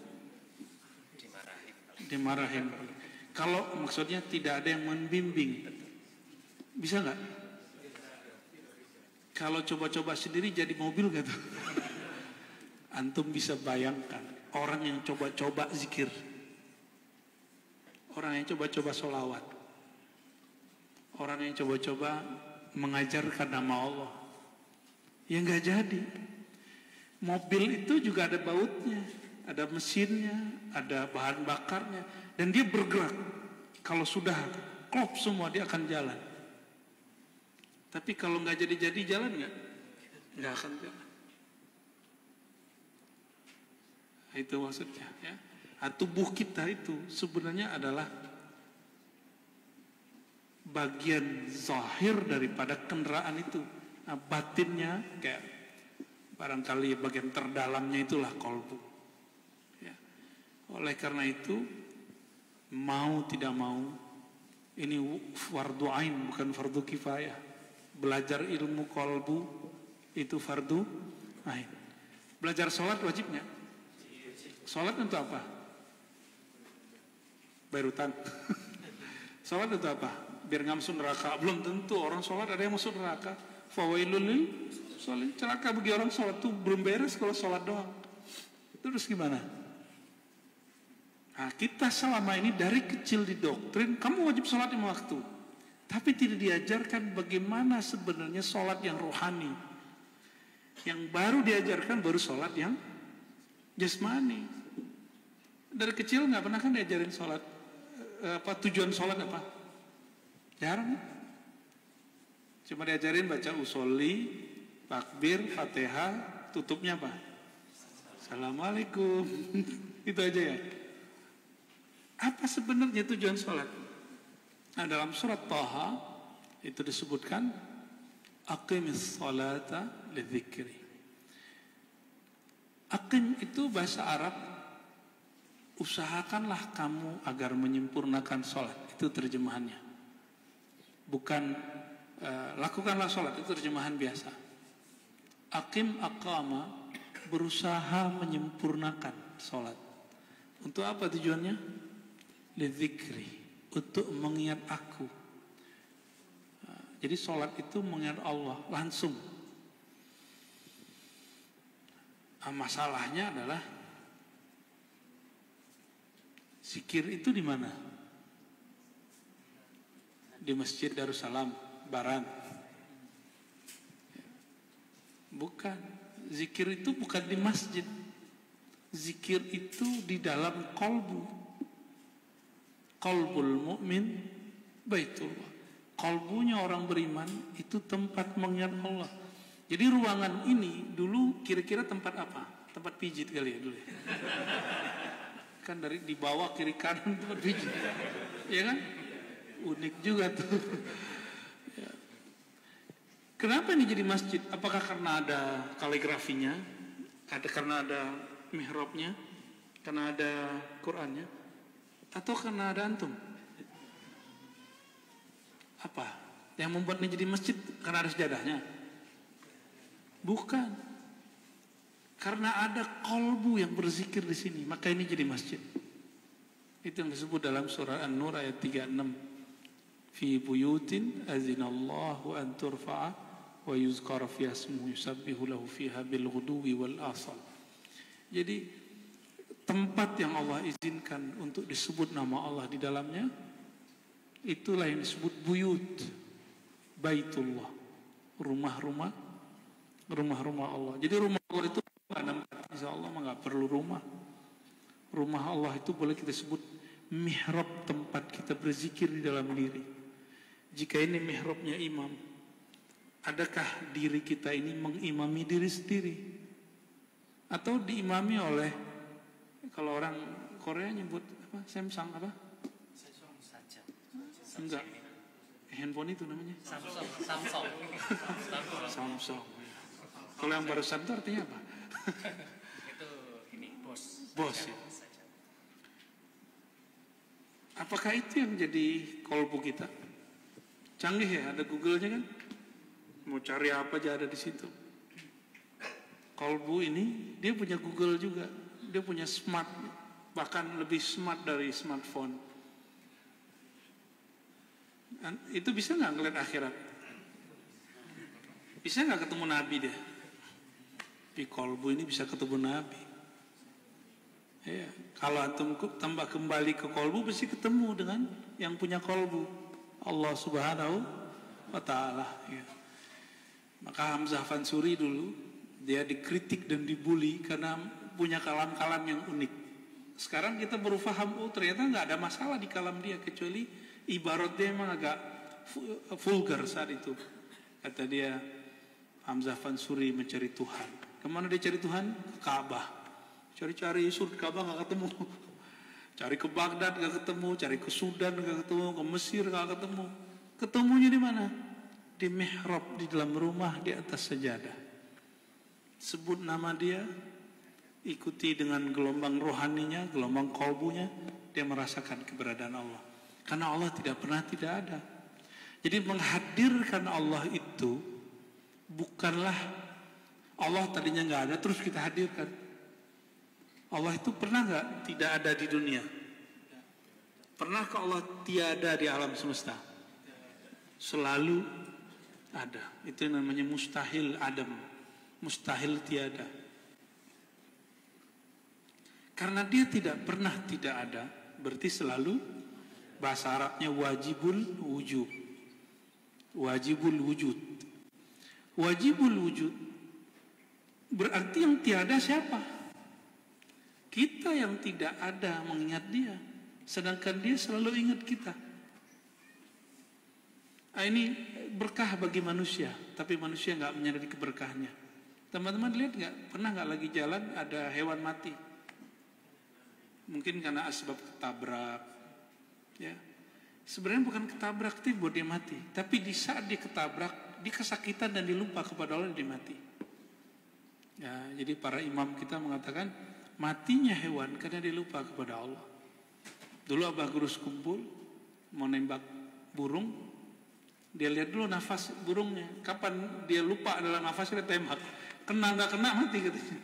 Dimarahin. Kalau maksudnya tidak ada yang membimbing, bisa nggak? Kalau coba-coba sendiri jadi mobil nggak tuh? Antum bisa bayangkan orang yang coba-coba zikir, orang yang coba-coba sholawat, orang yang coba-coba mengajarkan nama Allah, ya nggak jadi. Mobil itu juga ada bautnya, ada mesinnya, ada bahan bakarnya, dan dia bergerak. Kalau sudah klop semua dia akan jalan. Tapi kalau nggak jadi-jadi jalan nggak akan jalan. Itu maksudnya. Ya. Tubuh kita itu sebenarnya adalah bagian zahir daripada kendaraan itu. Nah, batinnya kayak barangkali bagian terdalamnya itulah kolbu. Ya. Oleh karena itu, mau tidak mau, ini fardu ain bukan fardu kifayah. Belajar ilmu kolbu itu fardu ain. Belajar sholat wajibnya. Sholat untuk apa? Bayar utang. Sholat untuk apa? Biar nggak masuk neraka. Belum tentu orang sholat ada yang masuk neraka. Fawailul lil sholat, celaka bagi orang sholat tuh belum beres kalau sholat doang. Terus gimana? Nah, kita selama ini dari kecil didoktrin kamu wajib sholat lima waktu, tapi tidak diajarkan bagaimana sebenarnya sholat yang rohani. Yang baru diajarkan baru sholat yang jasmani. Dari kecil nggak pernah kan diajarin sholat. Tujuan sholat apa? Jarang. Cuma diajarin baca usolli, takbir, fatihah, tutupnya apa? Assalamualaikum. Itu aja ya. Apa sebenarnya tujuan sholat? Nah, dalam surat Taha itu disebutkan aqimis sholata lidzikri. Aqim itu bahasa Arab, usahakanlah kamu agar menyempurnakan sholat. Itu terjemahannya. Bukan lakukanlah sholat, itu terjemahan biasa. Aqim aqama, berusaha menyempurnakan sholat. Untuk apa tujuannya? Lidzikri, untuk mengingat aku. Jadi sholat itu mengingat Allah langsung. Masalahnya adalah zikir itu di mana? Di Masjid Darussalam Baran. Bukan. Zikir itu bukan di masjid. Zikir itu di dalam kolbu. Qalbul mu'min baitullah. Kalbunya orang beriman itu tempat mengingat Allah. Jadi ruangan ini dulu kira-kira tempat apa? Tempat pijit kali ya dulu. Kan dari di bawah kiri kanan tempat pijit. Ya kan? Unik juga tuh. Ya. Kenapa ini jadi masjid? Apakah karena ada kaligrafinya? Karena ada mihrabnya? Karena ada Qur'annya? Atau karena ada antum? Apa? Yang membuatnya jadi masjid karena ada sejadahnya? Bukan. Karena ada kolbu yang berzikir di sini, maka ini jadi masjid. Itu yang disebut dalam surah An-Nur ayat 36. Fi buyutin azinallahu an turfa'a wa yuzkara fiha ismuhu yusabbihu lahu fiha bil ghuduwi wal asal. Jadi tempat yang Allah izinkan untuk disebut nama Allah di dalamnya, itulah yang disebut buyut, baitullah, rumah-rumah Allah. Jadi rumah Allah itu insya Allah nggak perlu rumah. Rumah Allah itu boleh kita sebut mihrab, tempat kita berzikir di dalam diri. Jika ini mihrabnya imam, adakah diri kita ini mengimami diri sendiri? Atau diimami oleh, kalau orang Korea nyebut apa? Samsung apa? Enggak. Handphone itu namanya? Samsung. Kalau yang barusan itu artinya apa? Itu ini bos. Bos ya. Apakah itu yang jadi kolbu kita? Canggih ya, ada Google-nya kan? Mau cari apa aja ada di situ. Kolbu ini dia punya Google juga, dia punya smart, bahkan lebih smart dari smartphone. Itu bisa nggak ngeliat akhirat? Bisa nggak ketemu Nabi dia? Di kolbu ini bisa ketemu Nabi. Ya, kalau antum tambah kembali ke kolbu, pasti ketemu dengan yang punya kolbu, Allah Subhanahu wa Ta'ala. Ya. Maka Hamzah Fansuri dulu dia dikritik dan dibully karena punya kalam-kalam yang unik. Sekarang kita baru paham, oh ternyata nggak ada masalah di kalam dia, kecuali ibarat dia memang agak vulgar saat itu. Kata dia, Hamzah Fansuri mencari Tuhan. Kemana dia cari Tuhan? Ke Ka'bah. Cari-cari surga Ka'bah nggak ketemu. Cari ke Baghdad nggak ketemu, cari ke Sudan nggak ketemu, ke Mesir nggak ketemu. Ketemunya di mana? Di mihrab, di dalam rumah, di atas sajadah. Sebut nama dia, ikuti dengan gelombang rohaninya, gelombang kolbunya, dia merasakan keberadaan Allah. Karena Allah tidak pernah tidak ada. Jadi menghadirkan Allah itu bukanlah Allah tadinya nggak ada terus kita hadirkan. Allah itu pernah nggak tidak ada di dunia? Pernahkah Allah tiada di alam semesta? Selalu ada. Itu yang namanya mustahil adam, mustahil tiada. Karena dia tidak pernah tidak ada, berarti selalu, bahasa Arabnya wajibul wujud. Wajibul wujud. Wajibul wujud berarti yang tiada siapa? Kita yang tidak ada mengingat dia, sedangkan dia selalu ingat kita. Ini berkah bagi manusia, tapi manusia nggak menyadari keberkahannya. Teman-teman lihat nggak? Pernah nggak lagi jalan ada hewan mati? Mungkin karena asbab ketabrak, ya. Sebenarnya bukan ketabrak itu buat dia mati, tapi di saat dia ketabrak, dia kesakitan dan dia lupa kepada Allah dan dia mati. Ya, jadi para imam kita mengatakan matinya hewan karena dia lupa kepada Allah. Dulu Abah Gurus kumpul mau nembak burung, dia lihat dulu nafas burungnya, kapan dia lupa dalam nafasnya dia tembak, kena nggak kena mati katanya.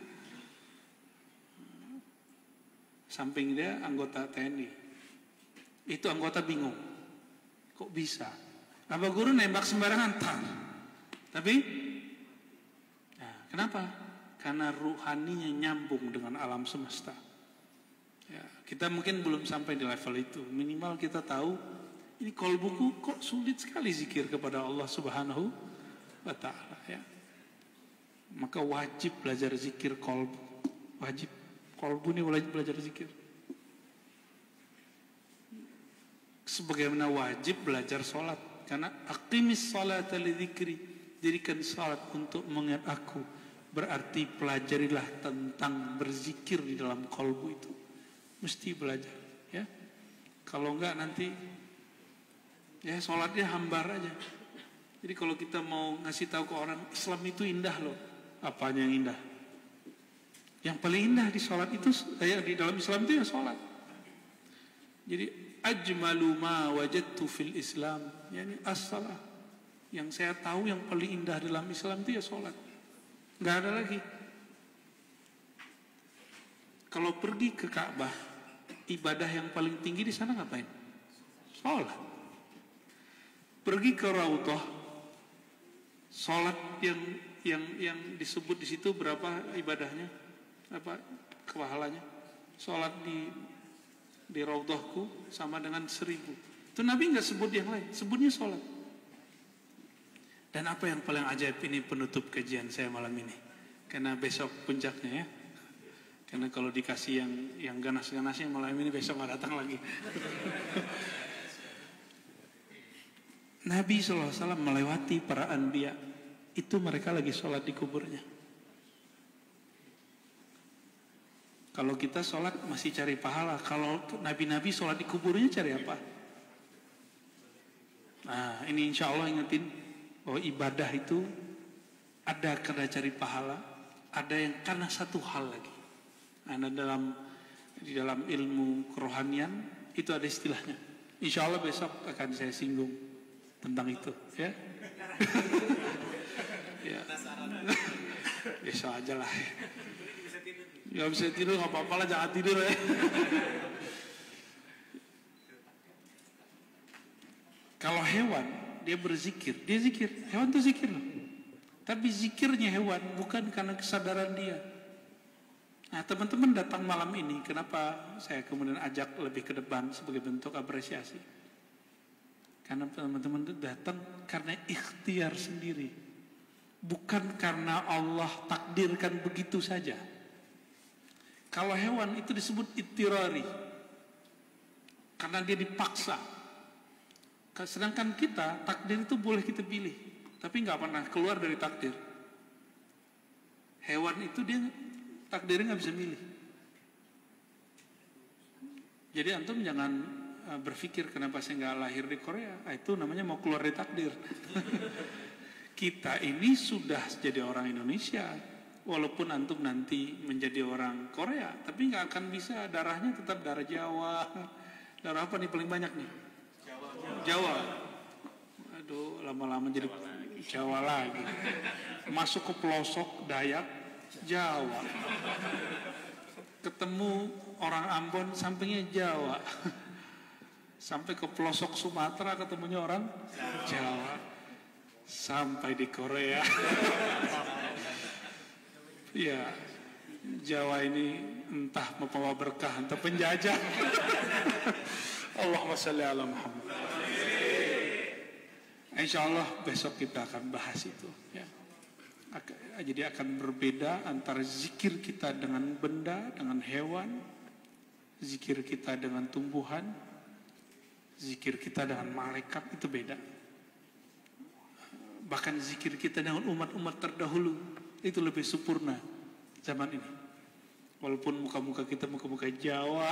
Samping dia anggota TNI, itu anggota bingung, kok bisa? Abah Guru nembak sembarangan, tapi, nah, kenapa? Karena ruhaninya nyambung dengan alam semesta. Ya, kita mungkin belum sampai di level itu. Minimal kita tahu, ini kolbuku kok sulit sekali zikir kepada Allah Subhanahu wa Ta'ala. Ya. Maka wajib belajar zikir kolbu, wajib. Kolbu ini wajib belajar zikir. Sebagaimana wajib belajar sholat. Karena aqimis sholata li dzikri, dirikan sholat untuk mengingat aku. Berarti pelajarilah tentang berzikir di dalam kolbu itu. Mesti belajar, ya. Kalau enggak nanti ya sholatnya hambar aja. Jadi kalau kita mau ngasih tahu ke orang Islam itu indah loh. Apanya yang indah? Yang paling indah di sholat itu, di dalam Islam itu ya sholat. Jadi ajmalu ma wajadtu fil Islam, yakni as-salah. Yang saya tahu yang paling indah dalam Islam itu ya sholat. Nggak ada lagi. Kalau pergi ke Ka'bah, ibadah yang paling tinggi di sana ngapain? Sholat. Pergi ke Raudhah, sholat yang disebut di situ berapa ibadahnya? Apa kepahalanya? Sholat di Raudhahku sama dengan 1000. Itu Nabi nggak sebut yang lain, sebutnya sholat. Dan apa yang paling ajaib ini penutup kajian saya malam ini, karena besok puncaknya ya. Karena kalau dikasih yang ganas-ganasnya malam ini besok nggak datang lagi. Nabi SAW melewati para anbiya, itu mereka lagi sholat di kuburnya. Kalau kita sholat masih cari pahala, kalau nabi-nabi sholat di kuburnya cari apa? Nah ini insya Allah ingetin bahwa ibadah itu ada karena cari pahala, ada yang karena satu hal lagi. Nah, di dalam ilmu kerohanian itu ada istilahnya. Insya Allah besok akan saya singgung tentang itu, ya. Ya. Besok aja lah. Gak bisa tidur, gak apa-apa lah, jangan tidur ya. Kalau hewan, dia berzikir, dia zikir. Hewan tuh zikir loh. Tapi zikirnya hewan bukan karena kesadaran dia. Nah, teman-teman datang malam ini, kenapa saya kemudian ajak lebih ke depan sebagai bentuk apresiasi? Karena teman-teman datang karena ikhtiar sendiri. Bukan karena Allah takdirkan begitu saja. Kalau hewan itu disebut ittirari. Karena dia dipaksa. Sedangkan kita, takdir itu boleh kita pilih. Tapi nggak pernah keluar dari takdir. Hewan itu dia takdirnya nggak bisa milih. Jadi antum jangan berpikir kenapa saya nggak lahir di Korea. Itu namanya mau keluar dari takdir. Kita ini sudah jadi orang Indonesia. Walaupun antum nanti menjadi orang Korea, tapi nggak akan bisa, darahnya tetap darah Jawa. Darah apa nih paling banyak nih? Jawa. Aduh, lama-lama jadi Jawa lagi. Masuk ke pelosok Dayak, Jawa. Ketemu orang Ambon, sampingnya Jawa. Sampai ke pelosok Sumatera, ketemunya orang Jawa. Sampai di Korea. Ya, Jawa ini entah membawa berkah, entah penjajah. Allahumma sholli ala Muhammad. Insyaallah besok kita akan bahas itu. Ya. Jadi akan berbeda antara zikir kita dengan benda, dengan hewan, zikir kita dengan tumbuhan, zikir kita dengan malaikat, itu beda. Bahkan zikir kita dengan umat-umat terdahulu itu lebih sempurna zaman ini. Walaupun muka-muka kita muka-muka Jawa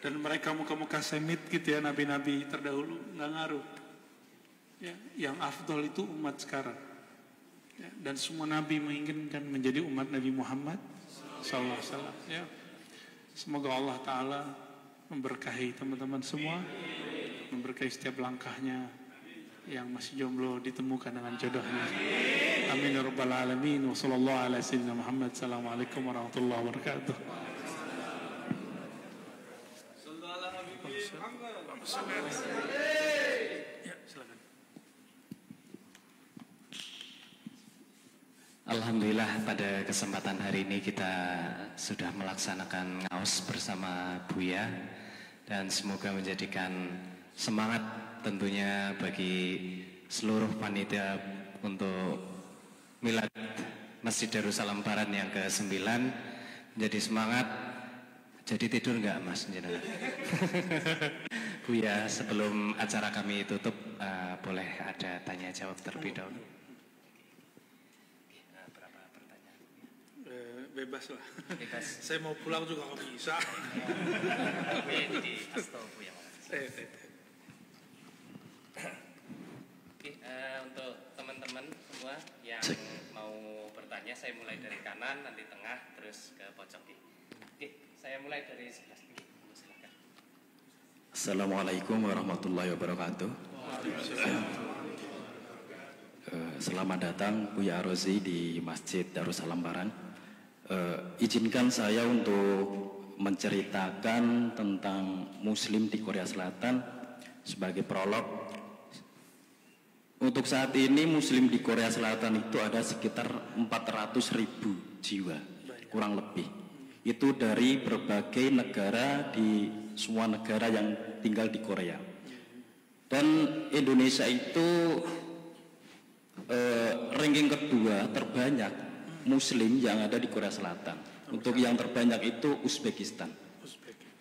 dan mereka muka-muka Semit gitu ya, nabi-nabi terdahulu, nggak ngaruh. Ya, yang afdol itu umat sekarang. Ya, dan semua nabi menginginkan menjadi umat Nabi Muhammad SAW. Ya. Semoga Allah Ta'ala memberkahi teman-teman semua, memberkahi setiap langkahnya. Yang masih jomblo ditemukan dengan jodohnya. Amin ya rabbal alamin. Wa sallallahu ala sayyidina Muhammad. Assalamualaikum warahmatullahi wabarakatuh. Ya, silakan. Alhamdulillah pada kesempatan hari ini kita sudah melaksanakan ngaos bersama Buya, dan semoga menjadikan semangat tentunya bagi seluruh panitia untuk Milad Masjid Darussalam Barat yang ke-9. Jadi semangat. Jadi tidur enggak Mas jenengan? Buya, sebelum acara kami tutup, boleh ada tanya jawab terlebih dahulu. Berapa pertanyaan? Bebas lah. Bebas. Saya mau pulang juga nggak bisa. Jadi astagfirullah Buya. Oke, untuk teman-teman semua yang mau bertanya, saya mulai dari kanan, nanti tengah, terus ke pojok. Oke, saya mulai dari sebelah sini. Silakan. Assalamualaikum warahmatullahi wabarakatuh. Selamat datang Buya Arozi di Masjid Darussalam Barat. Izinkan saya untuk menceritakan tentang Muslim di Korea Selatan sebagai prolog. Untuk saat ini Muslim di Korea Selatan itu ada sekitar 400.000 jiwa, kurang lebih. Itu dari berbagai negara, di semua negara yang tinggal di Korea. Dan Indonesia itu ranking kedua terbanyak Muslim yang ada di Korea Selatan. Untuk yang terbanyak itu Uzbekistan,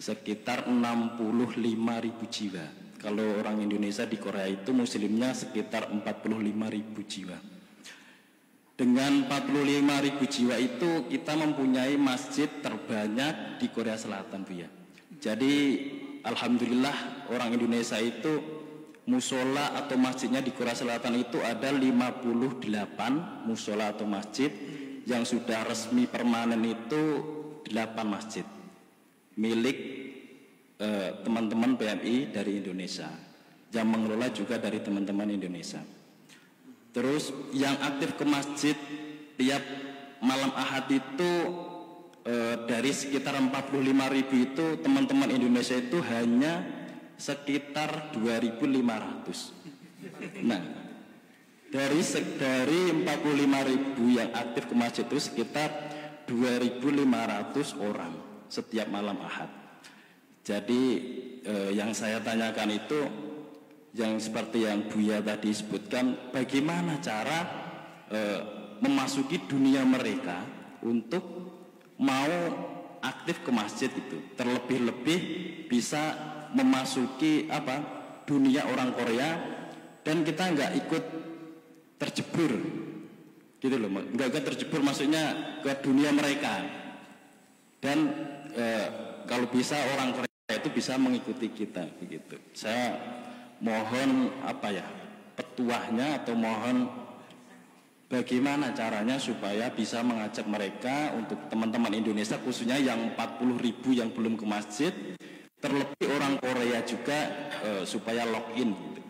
sekitar 65.000 jiwa. Kalau orang Indonesia di Korea itu Muslimnya sekitar 45.000 jiwa. Dengan 45.000 jiwa itu kita mempunyai masjid terbanyak di Korea Selatan, Bu ya. Jadi alhamdulillah orang Indonesia itu musola atau masjidnya di Korea Selatan itu ada 58 musola atau masjid. Yang sudah resmi permanen itu 8 masjid milik teman-teman PMI dari Indonesia, yang mengelola juga dari teman-teman Indonesia. Terus yang aktif ke masjid tiap malam Ahad itu dari sekitar 45.000 itu teman-teman Indonesia itu hanya sekitar 2.500. Nah, dari 45.000 yang aktif ke masjid itu sekitar 2.500 orang setiap malam Ahad. Jadi yang saya tanyakan itu yang seperti yang Buya tadi sebutkan, bagaimana cara memasuki dunia mereka untuk mau aktif ke masjid itu, terlebih-lebih bisa memasuki dunia orang Korea dan kita nggak ikut terjebur gitu loh, nggak ikut terjebur maksudnya ke dunia mereka dan kalau bisa orang Korea itu bisa mengikuti kita begitu. Saya mohon petuahnya atau mohon bagaimana caranya supaya bisa mengajak mereka untuk teman-teman Indonesia khususnya yang 40.000 yang belum ke masjid, terlebih orang Korea juga supaya login gitu.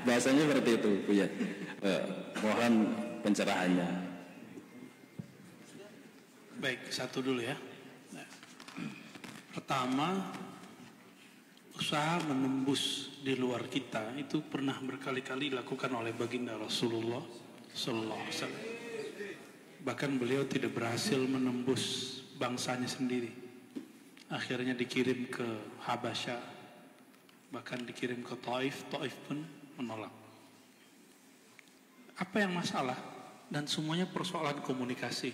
Bahasanya seperti itu Bu ya. Mohon pencerahannya. Baik, satu dulu ya. Pertama, usaha menembus di luar kita itu pernah berkali-kali dilakukan oleh baginda Rasulullah Sallallahu Alaihi Wasallam. Bahkan beliau tidak berhasil menembus bangsanya sendiri. Akhirnya dikirim ke Habasyah, bahkan dikirim ke Taif. Taif pun menolak. Apa yang masalah? Dan semuanya persoalan komunikasi.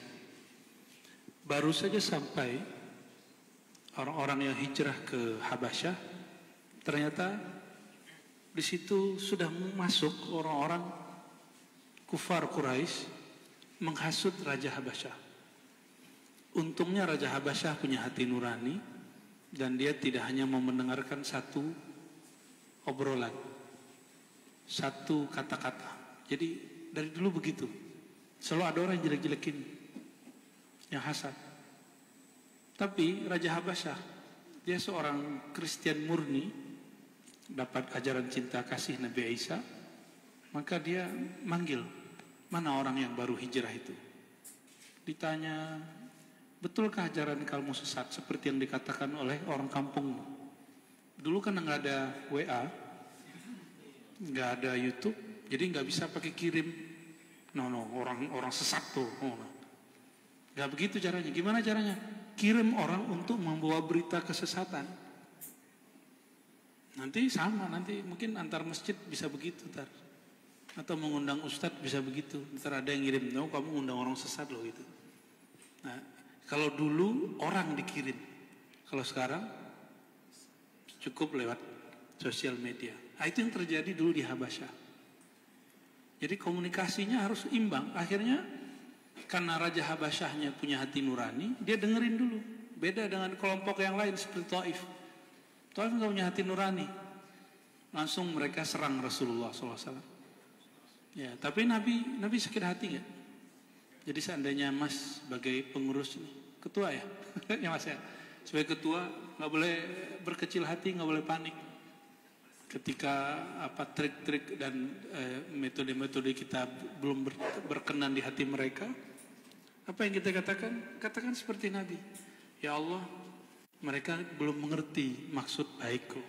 Baru saja sampai orang-orang yang hijrah ke Habasyah, ternyata di situ sudah masuk orang-orang kufar Quraisy menghasut Raja Habasyah. Untungnya Raja Habasyah punya hati nurani dan dia tidak hanya mau mendengarkan satu obrolan, satu kata-kata. Jadi dari dulu begitu, selalu ada orang yang jelek-jelekin, yang hasad. Tapi Raja Habasyah, dia seorang Kristen murni, dapat ajaran cinta kasih Nabi Isa, maka dia manggil, mana orang yang baru hijrah itu? Ditanya, betulkah ajaran kamu sesat seperti yang dikatakan oleh orang kampungmu? Dulu kan nggak ada WA, nggak ada YouTube, jadi nggak bisa pakai kirim. Orang sesat tuh. Nggak begitu caranya. Gimana caranya? Kirim orang untuk membawa berita kesesatan. Nanti sama, nanti mungkin antar masjid bisa begitu ntar. Atau mengundang ustadz bisa begitu. Ntar ada yang ngirim, kamu undang orang sesat loh gitu. Nah, kalau dulu orang dikirim. Kalau sekarang cukup lewat sosial media. Nah, itu yang terjadi dulu di Habasyah. Jadi komunikasinya harus imbang. Akhirnya karena Raja Habasyahnya punya hati nurani, dia dengerin dulu. Beda dengan kelompok yang lain seperti Taif. Taif nggak punya hati nurani. Langsung mereka serang Rasulullah SAW. Ya, tapi Nabi sakit hati nggak? Jadi seandainya Mas sebagai pengurus ini, ketua ya, ya Mas ya, sebagai ketua nggak boleh berkecil hati, nggak boleh panik. Ketika trik-trik dan metode-metode kita belum berkenan di hati mereka, apa yang kita katakan? Katakan seperti Nabi. Ya Allah, mereka belum mengerti maksud baikku.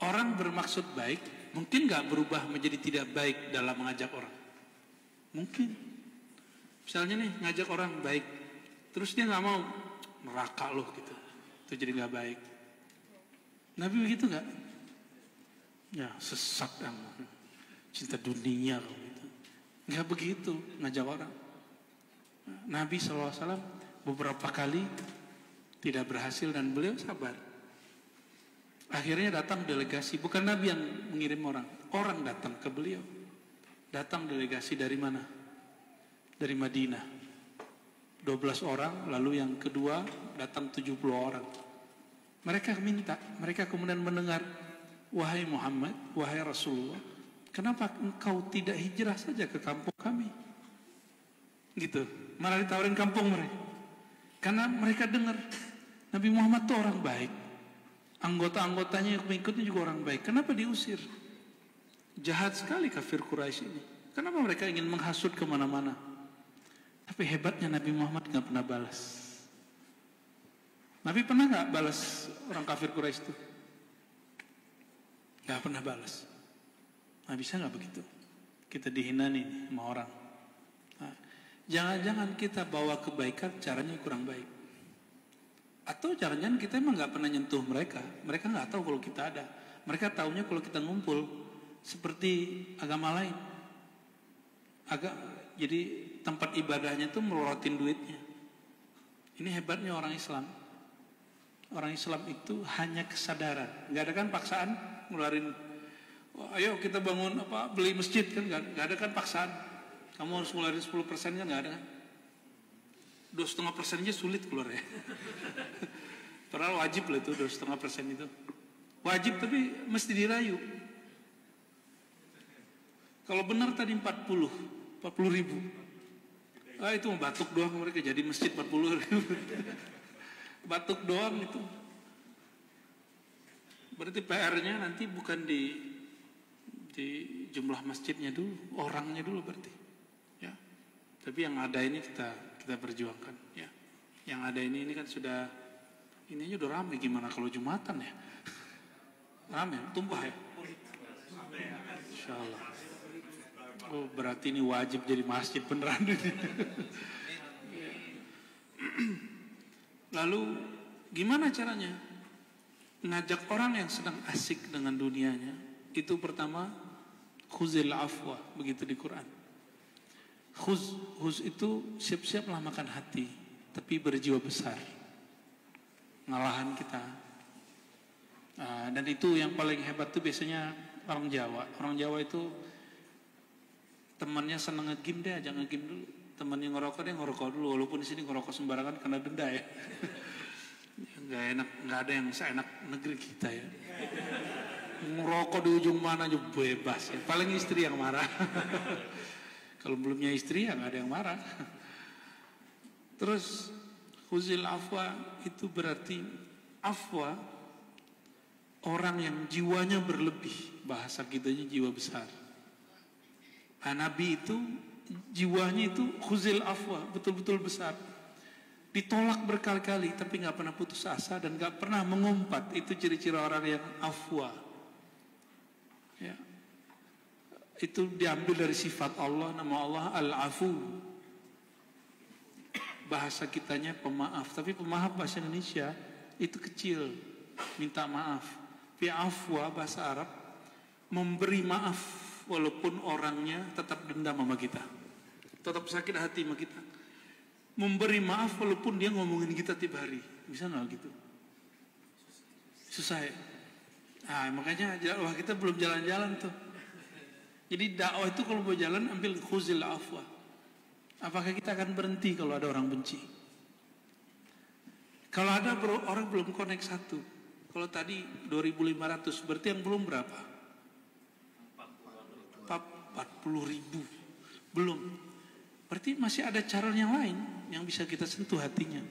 Orang bermaksud baik mungkin nggak berubah menjadi tidak baik dalam mengajak orang. Mungkin. Misalnya nih ngajak orang baik, terus dia nggak mau, neraka loh gitu. Itu jadi nggak baik. Nabi begitu nggak? Ya sesat kamu, cinta dunia gitu. Nggak begitu ngajak orang. Nabi SAW beberapa kali tidak berhasil dan beliau sabar. Akhirnya datang delegasi, bukan Nabi yang mengirim orang datang ke beliau. Datang delegasi dari mana? Dari Madinah. 12 orang, lalu yang kedua datang 70 orang. Mereka minta, mereka kemudian mendengar, wahai Muhammad, wahai Rasulullah, kenapa engkau tidak hijrah saja ke kampung kami? Gitu, malah ditawarin kampung mereka. Karena mereka dengar, Nabi Muhammad itu orang baik. Anggota-anggotanya yang mengikutnya juga orang baik. Kenapa diusir? Jahat sekali kafir Quraisy ini. Kenapa mereka ingin menghasut kemana-mana? Tapi hebatnya Nabi Muhammad nggak pernah balas. Nabi pernah nggak balas orang kafir Quraisy itu? Nggak pernah balas. Nah, bisa nggak begitu? Kita dihina nih sama orang. Nah, jangan-jangan kita bawa kebaikan caranya kurang baik. Atau jangan-jangan kita emang nggak pernah nyentuh mereka. Mereka nggak tahu kalau kita ada. Mereka taunya kalau kita ngumpul seperti agama lain. Jadi tempat ibadahnya tuh melorotin duitnya. Ini hebatnya orang Islam. Orang Islam itu hanya kesadaran. Nggak ada kan paksaan ngeluarin, ayo kita bangun beli masjid kan, nggak ada kan paksaan. Kamu harus ngeluarin 10% kan, nggak ada kan. 2,5% aja sulit keluar ya. Padahal wajib lah itu 2,5% itu. Wajib tapi mesti dirayu. Kalau benar tadi 40 ribu. Itu mau batuk doang mereka jadi masjid 40 ribu. Batuk doang itu. Berarti PR-nya nanti bukan di jumlah masjidnya dulu, orangnya dulu berarti. Ya. Tapi yang ada ini kita perjuangkan. Ya. Yang ada ini kan sudah, ini aja udah ramai, gimana kalau Jumatan ya? Ramai, tumpah ya? Insya Allah. Oh, berarti ini wajib jadi masjid beneran. Lalu gimana caranya? Ngajak orang yang sedang asik dengan dunianya. Itu pertama, khuzil afwa, begitu di Quran. Khuz itu siap-siaplah makan hati, tapi berjiwa besar. Ngalahan kita. Dan itu yang paling hebat tuh biasanya orang Jawa. Orang Jawa itu temannya seneng nge-game, deh ajak nge-game dulu. Temannya ngerokok, dia ngerokok dulu. Walaupun di sini ngerokok sembarangan karena denda ya. Nggak enak, nggak ada yang seenak negeri kita ya. Ngerokok di ujung mana aja bebas ya. Paling istri yang marah. Kalau belumnya istri ya nggak ada yang marah. Terus khuzil afwa itu berarti afwa orang yang jiwanya berlebih. Bahasa kitanya jiwa besar. Nabi itu jiwanya itu khuzil afwa, betul-betul besar. Ditolak berkali-kali tapi nggak pernah putus asa dan nggak pernah mengumpat. Itu ciri-ciri orang yang afwa. Ya. Itu diambil dari sifat Allah, nama Allah Al-Afu. Bahasa kitanya pemaaf, tapi pemaaf bahasa Indonesia itu kecil, minta maaf. Fi afwa bahasa Arab memberi maaf walaupun orangnya tetap dendam sama kita, tetap sakit hati sama kita. Memberi maaf walaupun dia ngomongin kita tiap hari. Bisa nggak gitu? Susah ya? Makanya dakwah kita belum jalan-jalan tuh. Jadi dakwah itu kalau mau jalan ambil khuzil afwa. Apakah kita akan berhenti kalau ada orang benci? Kalau ada orang belum connect satu. Kalau tadi 2.500 berarti yang belum berapa? 40.000. Belum. Berarti masih ada cara yang lain yang bisa kita sentuh hatinya.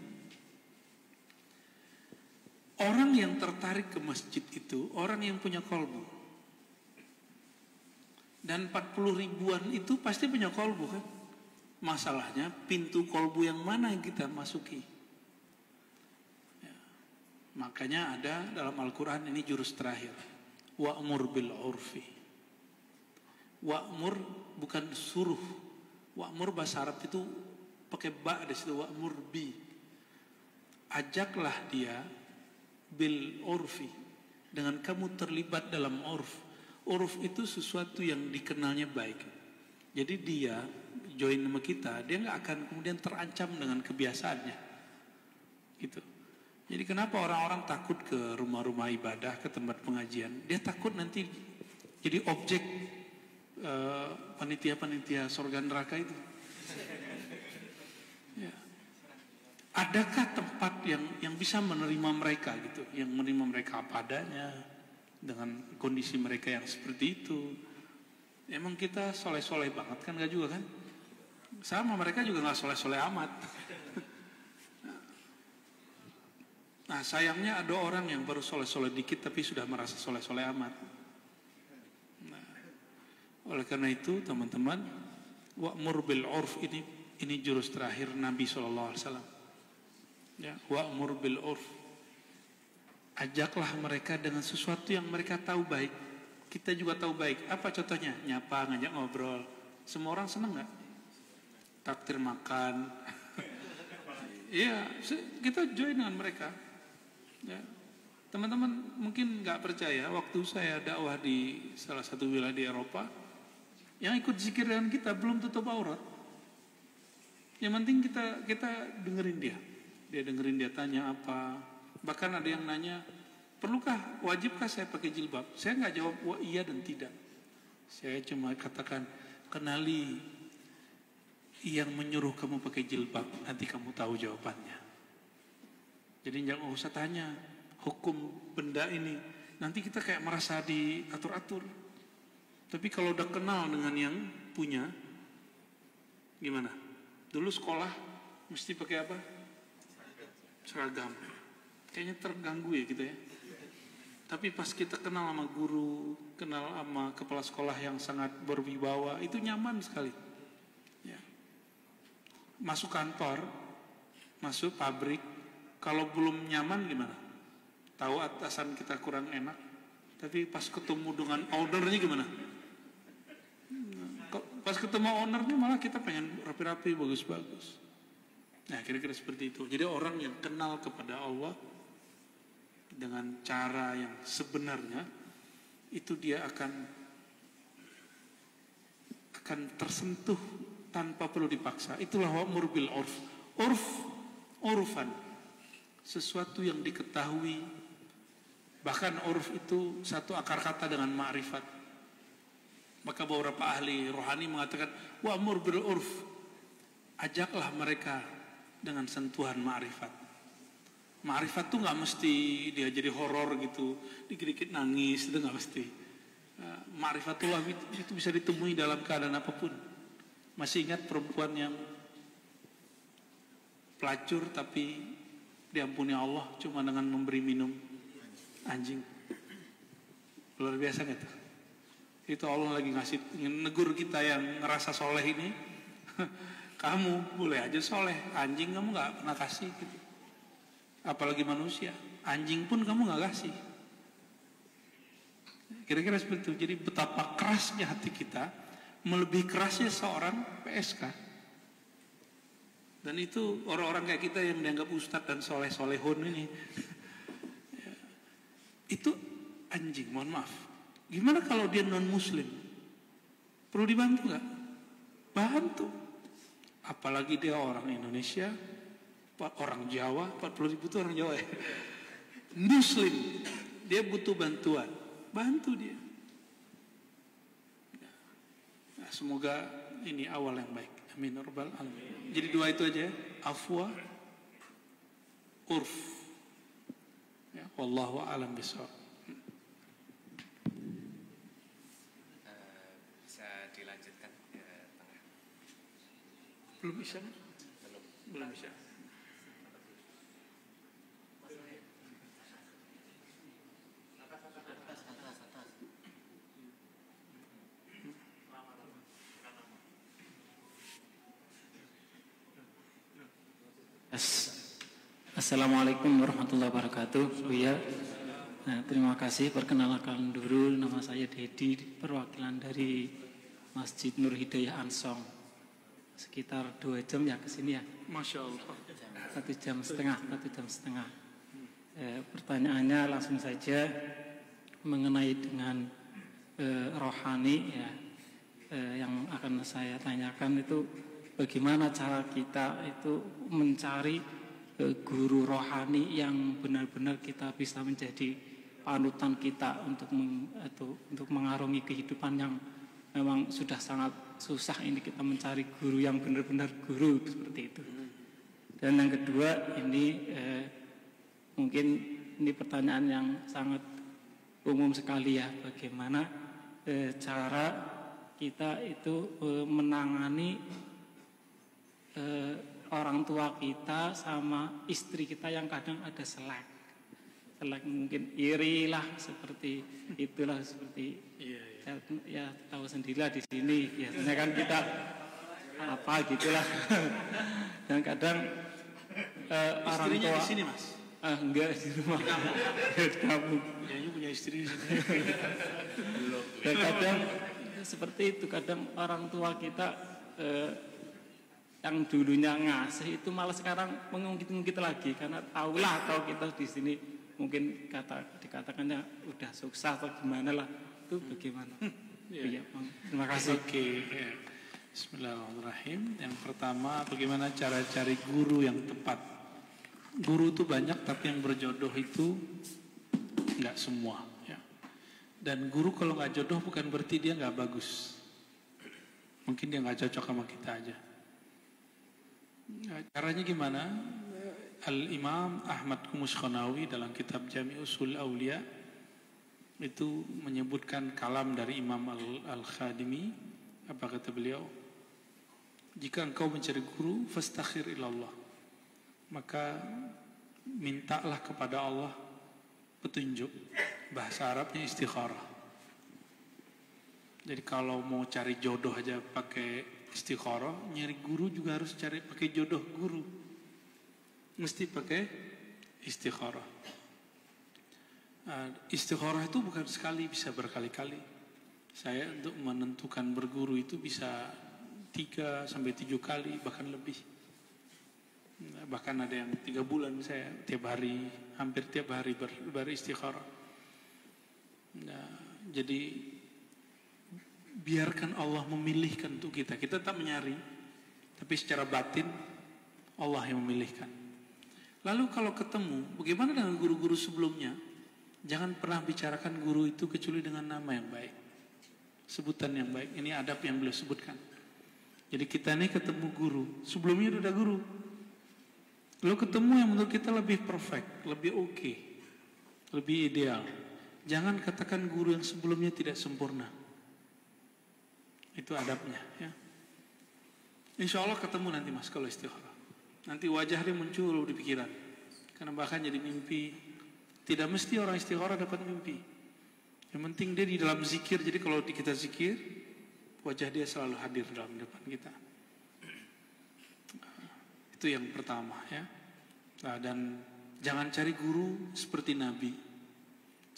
Orang yang tertarik ke masjid itu orang yang punya kolbu. Dan 40 ribuan itu pasti punya kolbu kan. Masalahnya pintu kolbu yang mana yang kita masuki. Ya. Makanya ada dalam Al-Quran ini jurus terakhir. Wa'mur bil urfi. Wa'mur bukan suruh. Wa'mur bahasa Arab itu pakai ba di situ, wa'mur bi. Ajaklah dia bil urfi, dengan kamu terlibat dalam urf. Urf itu sesuatu yang dikenalnya baik. Jadi dia join sama kita, dia nggak akan kemudian terancam dengan kebiasaannya. Gitu. Jadi kenapa orang-orang takut ke rumah-rumah ibadah, ke tempat pengajian? Dia takut nanti jadi objek panitia-panitia surga neraka itu. Ya. Adakah tempat yang bisa menerima mereka gitu, yang menerima mereka apa adanya dengan kondisi mereka yang seperti itu? Emang kita soleh-soleh banget kan? Gak juga kan? Sama mereka juga gak soleh-soleh amat. Nah sayangnya ada orang yang baru soleh-soleh dikit tapi sudah merasa soleh-soleh amat. Nah, Oleh karena itu teman-teman, wa'mur bil urf ini jurus terakhir Nabi SAW. Ya, wa'mur bil urf. Ajaklah mereka dengan sesuatu yang mereka tahu baik. Kita juga tahu baik. Apa contohnya? Nyapa, ngajak ngobrol. Semua orang senang nggak? Takdir makan. Iya, kita join dengan mereka. Ya. Teman-teman mungkin nggak percaya, waktu saya dakwah di salah satu wilayah di Eropa, yang ikut zikir dengan kita belum tutup aurat. Yang penting kita dengerin dia. Dia dengerin, dia tanya apa. Bahkan ada yang nanya, perlukah, wajibkah saya pakai jilbab? Saya nggak jawab iya dan tidak. Saya cuma katakan, kenali yang menyuruh kamu pakai jilbab, nanti kamu tahu jawabannya. Jadi jangan usah tanya hukum benda ini, nanti kita kayak merasa diatur-atur. Tapi kalau udah kenal dengan yang punya, gimana? Dulu sekolah mesti pakai apa? Seragam. Kayaknya terganggu ya kita ya. Tapi pas kita kenal sama guru, kenal sama kepala sekolah yang sangat berwibawa, itu nyaman sekali. Ya. Masuk kantor, masuk pabrik, kalau belum nyaman gimana? Tahu atasan kita kurang enak, tapi pas ketemu dengan ownernya gimana? Pas ketemu ownernya malah kita pengen rapi-rapi, bagus-bagus. Nah, kira-kira seperti itu. Jadi orang yang kenal kepada Allah dengan cara yang sebenarnya, itu dia akan tersentuh tanpa perlu dipaksa. Itulah wa'mur bil urf. Urfan. Sesuatu yang diketahui. Bahkan urf itu satu akar kata dengan ma'rifat. Maka beberapa ahli rohani mengatakan, wa'mur bil urf. Ajaklah mereka dengan sentuhan ma'rifat. Ma'rifat tuh nggak mesti dia jadi horor gitu, dikit-dikit nangis, itu nggak mesti. Ma'rifatullah itu bisa ditemui dalam keadaan apapun. Masih ingat perempuan yang pelacur tapi diampuni Allah cuma dengan memberi minum anjing? Luar biasa gitu. Itu Allah lagi ngasih negur kita yang ngerasa soleh ini. Kamu boleh aja soleh, anjing kamu nggak pernah kasih gitu. Apalagi manusia, anjing pun kamu nggak kasih. Kira-kira seperti itu. Jadi betapa kerasnya hati kita, melebihi kerasnya seorang PSK. Dan itu orang-orang kayak kita yang dianggap ustadz dan soleh-solehun ini, itu anjing, mohon maaf. Gimana kalau dia non muslim? Perlu dibantu nggak? Bantu. Apalagi dia orang Indonesia, orang Jawa, 40.000 itu orang Jawa ya. Muslim, dia butuh bantuan, bantu dia. Nah, semoga ini awal yang baik. Amin ya rabbal alamin. Jadi dua itu aja, afwa, urf. Ya, wallahu a'lam bishawab. Bisa dilanjutkan ke tengah. Belum bisa? Belum bisa. Assalamualaikum warahmatullahi wabarakatuh. Buya, terima kasih. Perkenalkan dulu, nama saya Dedi, perwakilan dari Masjid Nur Hidayah Ansong. Sekitar 2 jam ya kesini ya. Masya Allah. 1 jam setengah. Pertanyaannya langsung saja mengenai dengan rohani ya. Yang akan saya tanyakan itu bagaimana cara kita itu mencari guru rohani yang benar-benar kita bisa menjadi panutan kita untuk mengarungi kehidupan yang memang sudah sangat susah ini, kita mencari guru yang benar-benar guru seperti itu. Dan yang kedua ini mungkin ini pertanyaan yang sangat umum sekali ya, bagaimana cara kita itu menangani orang tua kita sama istri kita yang kadang ada selek. jelek, mungkin iri lah, seperti itulah, seperti ya tahu sendirilah di sini biasanya kan kita apa gitulah. Dan kadang orang istrinya tua di sini, Mas? enggak di rumah. Kamu Kayaknya punya istri di sini. dan kadang seperti itu, kadang orang tua kita yang dulunya ngasih itu malah sekarang mengungkit-ungkit lagi karena tahulah atau kita di sini mungkin dikatakannya udah sukses atau gimana lah, itu bagaimana? Iya, terima kasih. Oke. Bismillahirrahmanirrahim. Yang pertama, bagaimana cara cari guru yang tepat? Guru itu banyak, tapi yang berjodoh itu nggak semua. Ya. Dan guru kalau nggak jodoh bukan berarti dia nggak bagus. Mungkin dia nggak cocok sama kita aja. Nah, caranya gimana? Al-Imam Ahmad Kumushkonawi dalam kitab Jami' Usul Aulia itu menyebutkan kalam dari Imam Al-Khadimi. Apa kata beliau? Jika engkau mencari guru, fastakhir ilallah, maka mintalah kepada Allah petunjuk. Bahasa Arabnya istikharah. Jadi kalau mau cari jodoh aja pakai istikharah, nyari guru juga harus cari pakai jodoh guru. Mesti pakai istikharah. Istikharah itu bukan sekali, bisa berkali-kali. Saya untuk menentukan berguru itu bisa 3 sampai 7 kali, bahkan lebih. Bahkan ada yang 3 bulan saya tiap hari, hampir tiap hari beristikharah. Nah, jadi biarkan Allah memilihkan untuk kita. Kita tak menyari, tapi secara batin Allah yang memilihkan. Lalu kalau ketemu, bagaimana dengan guru-guru sebelumnya? Jangan pernah bicarakan guru itu kecuali dengan nama yang baik, sebutan yang baik. Ini adab yang beliau sebutkan. Jadi kita ini ketemu guru, sebelumnya udah guru, lalu ketemu yang menurut kita lebih perfect, lebih oke, lebih ideal. Jangan katakan guru yang sebelumnya tidak sempurna. Itu adabnya, ya. Insya Allah ketemu nanti, Mas, kalau istikharah. Nanti wajah dia muncul di pikiran. Karena bahkan jadi mimpi. Tidak mesti orang istikharah dapat mimpi. Yang penting dia di dalam zikir. Jadi kalau kita zikir, wajah dia selalu hadir dalam depan kita. Itu yang pertama, ya. Nah, dan jangan cari guru seperti Nabi.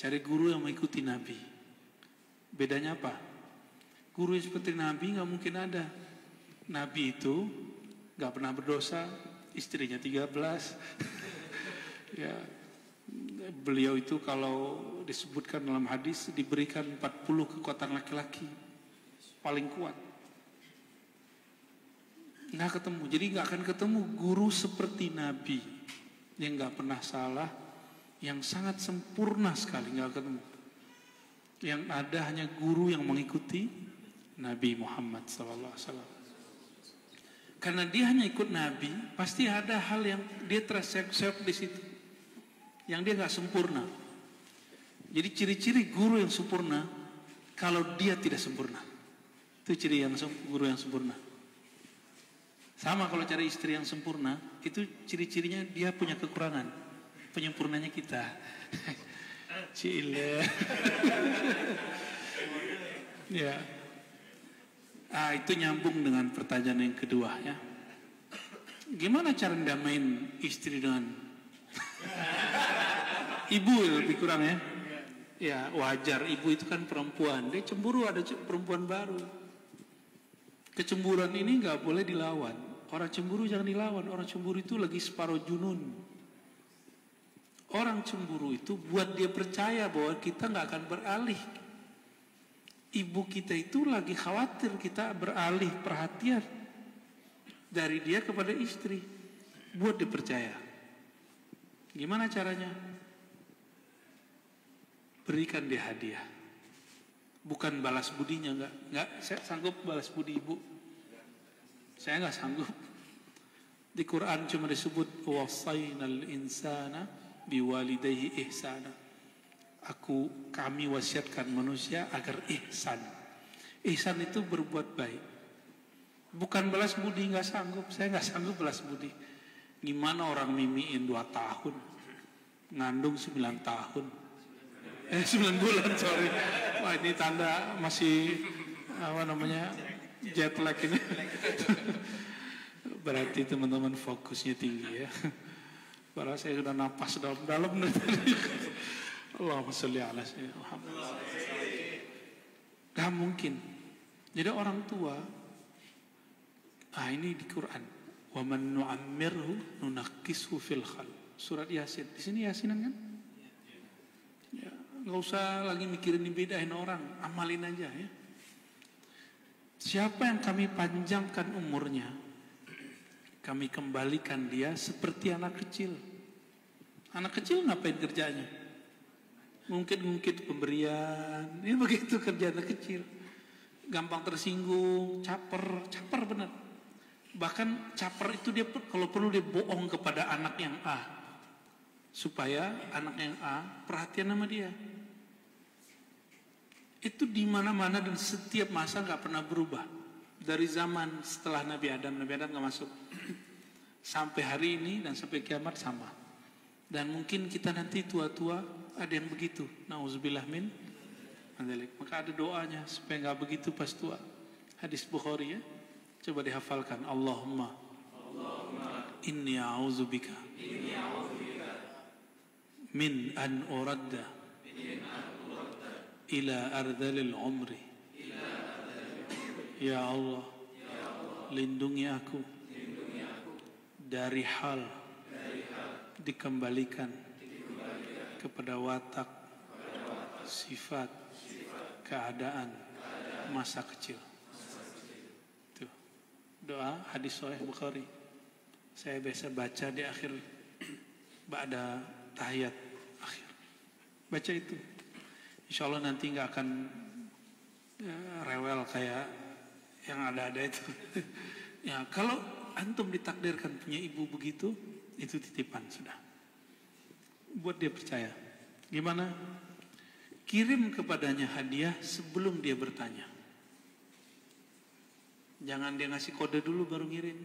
Cari guru yang mengikuti Nabi. Bedanya apa? Guru yang seperti Nabi nggak mungkin ada. Nabi itu nggak pernah berdosa, istrinya 13. Ya, beliau itu kalau disebutkan dalam hadis diberikan 40 kekuatan laki-laki paling kuat. Nggak ketemu, jadi nggak akan ketemu guru seperti Nabi yang nggak pernah salah, yang sangat sempurna sekali, nggak ketemu. Yang ada hanya guru yang mengikuti Nabi Muhammad SAW. Karena dia hanya ikut Nabi, pasti ada hal yang dia terseok di situ, yang dia nggak sempurna. Jadi ciri-ciri guru yang sempurna, kalau dia tidak sempurna, itu ciri yang guru yang sempurna. Sama kalau cari istri yang sempurna, itu ciri-cirinya dia punya kekurangan, penyempurnanya kita. Cile. Ya. Itu nyambung dengan pertanyaan yang kedua, ya. Gimana cara ndamain istri dengan ibu, lebih kurang, ya? Ya wajar, ibu itu kan perempuan, dia cemburu ada perempuan baru. Kecemburuan ini nggak boleh dilawan. Orang cemburu jangan dilawan. Orang cemburu itu lagi separuh junun. Orang cemburu itu buat dia percaya bahwa kita nggak akan beralih. Ibu kita itu lagi khawatir kita beralih perhatian dari dia kepada istri, buat dia percaya. Gimana caranya? Berikan dia hadiah. Bukan balas budinya, enggak. Saya sanggup balas budi ibu. Saya enggak sanggup. Di Quran cuma disebut wasainal insana biwalidayhi ihsana. Kami wasiatkan manusia agar ihsan. Ihsan itu berbuat baik. Bukan balas budi, enggak sanggup. Saya enggak sanggup balas budi. Gimana orang mimiin 2 tahun? ngandung 9 tahun. 9 bulan, sorry. Wah, ini tanda masih jet lag ini. Berarti teman-teman fokusnya tinggi ya. Padahal saya sudah napas dalam-dalam tadi. Allahumma sholli ala sayyidina Muhammad. Gak mungkin. Jadi orang tua, ini di Quran. Wa man nu'ammirhu nunakkishu fil khalq. Surat Yasin. Di sini Yasinan kan? Ya, nggak usah lagi mikirin dibedain orang, amalin aja ya. Siapa yang kami panjangkan umurnya, kami kembalikan dia seperti anak kecil. Anak kecil ngapain kerjanya? Ngungkit-ngungkit pemberian. Ini begitu kerja anak kecil. Gampang tersinggung, caper benar. Bahkan caper itu dia kalau perlu dia bohong kepada anak yang A, supaya anak yang A perhatian sama dia. Itu di mana-mana dan setiap masa nggak pernah berubah. Dari zaman setelah Nabi Adam nggak masuk, sampai hari ini dan sampai kiamat sama. Dan mungkin kita nanti tua-tua ada yang begitu. Nauzubillah min dzalik. Maka ada doanya supaya nggak begitu pas tua. Hadis Bukhari ya. Coba dihafalkan. Allahumma inni a'udzubika min an uradda ila ardhalil umri. Ya Allah, lindungi aku dari hal dikembalikan kepada watak, sifat, keadaan masa kecil. Itu doa hadis Sahih Bukhari. Saya biasa baca di akhir ba'da tahiyat akhir. Baca itu. Insya Allah nanti nggak akan rewel kayak yang ada-ada itu. Ya, kalau antum ditakdirkan punya ibu begitu, itu titipan sudah. Buat dia percaya. Gimana? Kirim kepadanya hadiah sebelum dia bertanya. Jangan dia ngasih kode dulu baru ngirim.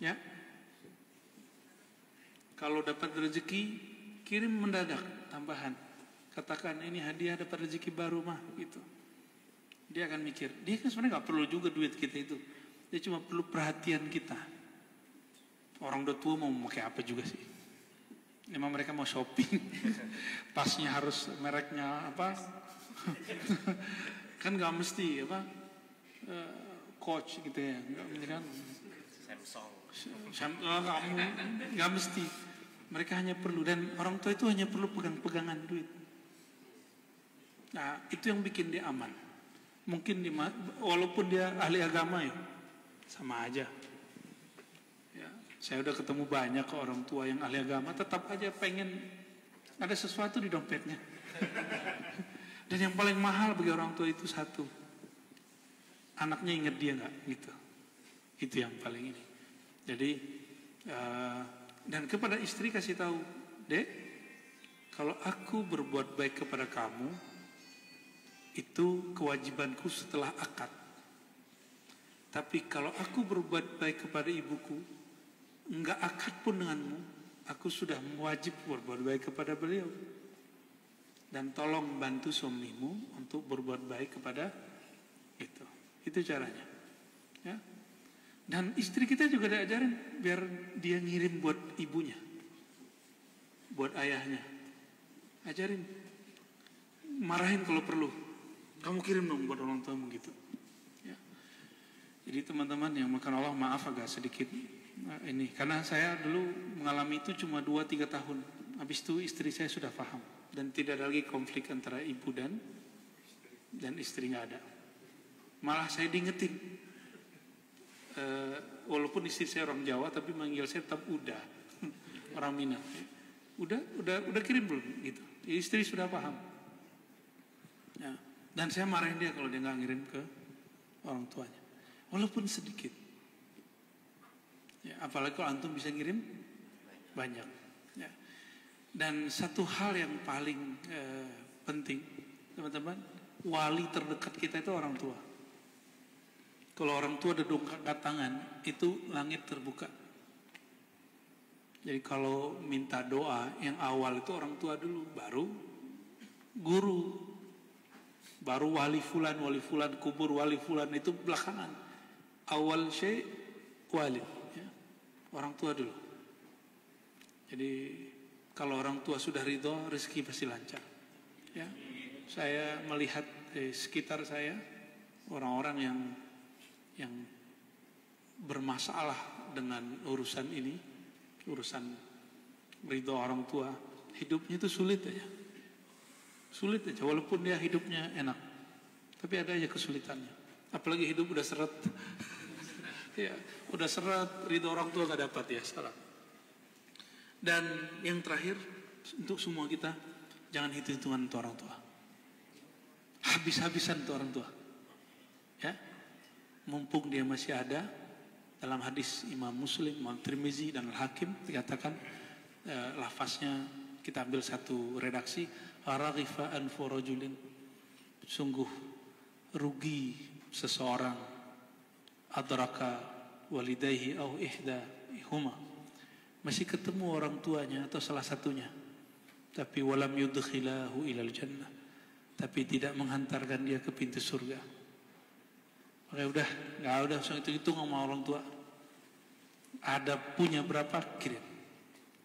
Ya. Kalau dapat rezeki, kirim mendadak tambahan. Katakan ini hadiah dapat rezeki baru mah gitu. Dia akan mikir, dia kan sebenarnya nggak perlu juga duit kita itu. Dia cuma perlu perhatian kita. Orang udah tua mau pakai apa juga sih? Memang mereka mau shopping, tasnya harus mereknya apa? Kan nggak mesti apa? Coach gitu ya, nggak mesti kan? Samsung. Nggak mesti. Mereka hanya perlu, dan orang tua itu hanya perlu pegang-pegangan duit. Nah, itu yang bikin dia aman. Mungkin walaupun dia ahli agama ya, sama aja. Ya, saya udah ketemu banyak ke orang tua yang ahli agama, tetap aja pengen ada sesuatu di dompetnya. Dan yang paling mahal bagi orang tua itu satu, anaknya ingat dia nggak, gitu. Itu yang paling ini. Jadi dan kepada istri kasih tahu, Dek, kalau aku berbuat baik kepada kamu, itu kewajibanku setelah akad. Tapi kalau aku berbuat baik kepada ibuku, enggak akad pun denganmu, aku sudah wajib berbuat baik kepada beliau. Dan tolong bantu suamimu untuk berbuat baik kepada itu. Itu caranya. Ya. Dan istri kita juga diajarin biar dia ngirim buat ibunya, buat ayahnya. Ajarin, marahin kalau perlu. Kamu kirim dong buat orang tuamu gitu. Ya. Jadi teman-teman yang makan Allah, maaf agak sedikit ini, karena saya dulu mengalami itu cuma 2-3 tahun. Habis itu istri saya sudah paham dan tidak ada lagi konflik antara ibu dan istri, nggak ada. Malah saya diingetin. Walaupun istri saya orang Jawa tapi manggil saya tetap udah orang Minang. Udah kirim belum gitu. Istri sudah paham. Ya. Dan saya marahin dia kalau dia nggak ngirim ke orang tuanya, walaupun sedikit. Ya, apalagi kalau antum bisa ngirim banyak. Ya. Dan satu hal yang paling penting, teman-teman, wali terdekat kita itu orang tua. Kalau orang tua ada dongkrak tangan, itu langit terbuka. Jadi kalau minta doa yang awal itu orang tua dulu, baru guru, baru wali fulan, kubur wali fulan itu belakangan. Awal syai' walid, ya. Orang tua dulu. Jadi kalau orang tua sudah ridho, rezeki pasti lancar. Ya, saya melihat sekitar saya orang-orang yang bermasalah dengan urusan ini, urusan ridho orang tua, hidupnya itu sulit aja, walaupun dia hidupnya enak, tapi ada aja kesulitannya. Apalagi hidup udah seret, ya, udah seret, ridho orang tua gak dapat, ya salah. Dan yang terakhir untuk semua kita, jangan hitung-hitungan untuk orang tua, habis-habisan untuk orang tua, ya. Mumpung dia masih ada. Dalam hadis Imam Muslim, Imam Tirmizi dan Al-Hakim dikatakan, lafaznya kita ambil satu redaksi, raghifa anfu rajulin, sungguh rugi seseorang, adraka walidayhi au ihdahuma, masih ketemu orang tuanya atau salah satunya, tapi walam yudkhilahu ilal jannah, tapi tidak menghantarkan dia ke pintu surga. Oke, udah, nggak udah usah hitung sama orang tua. Ada punya berapa, kirim.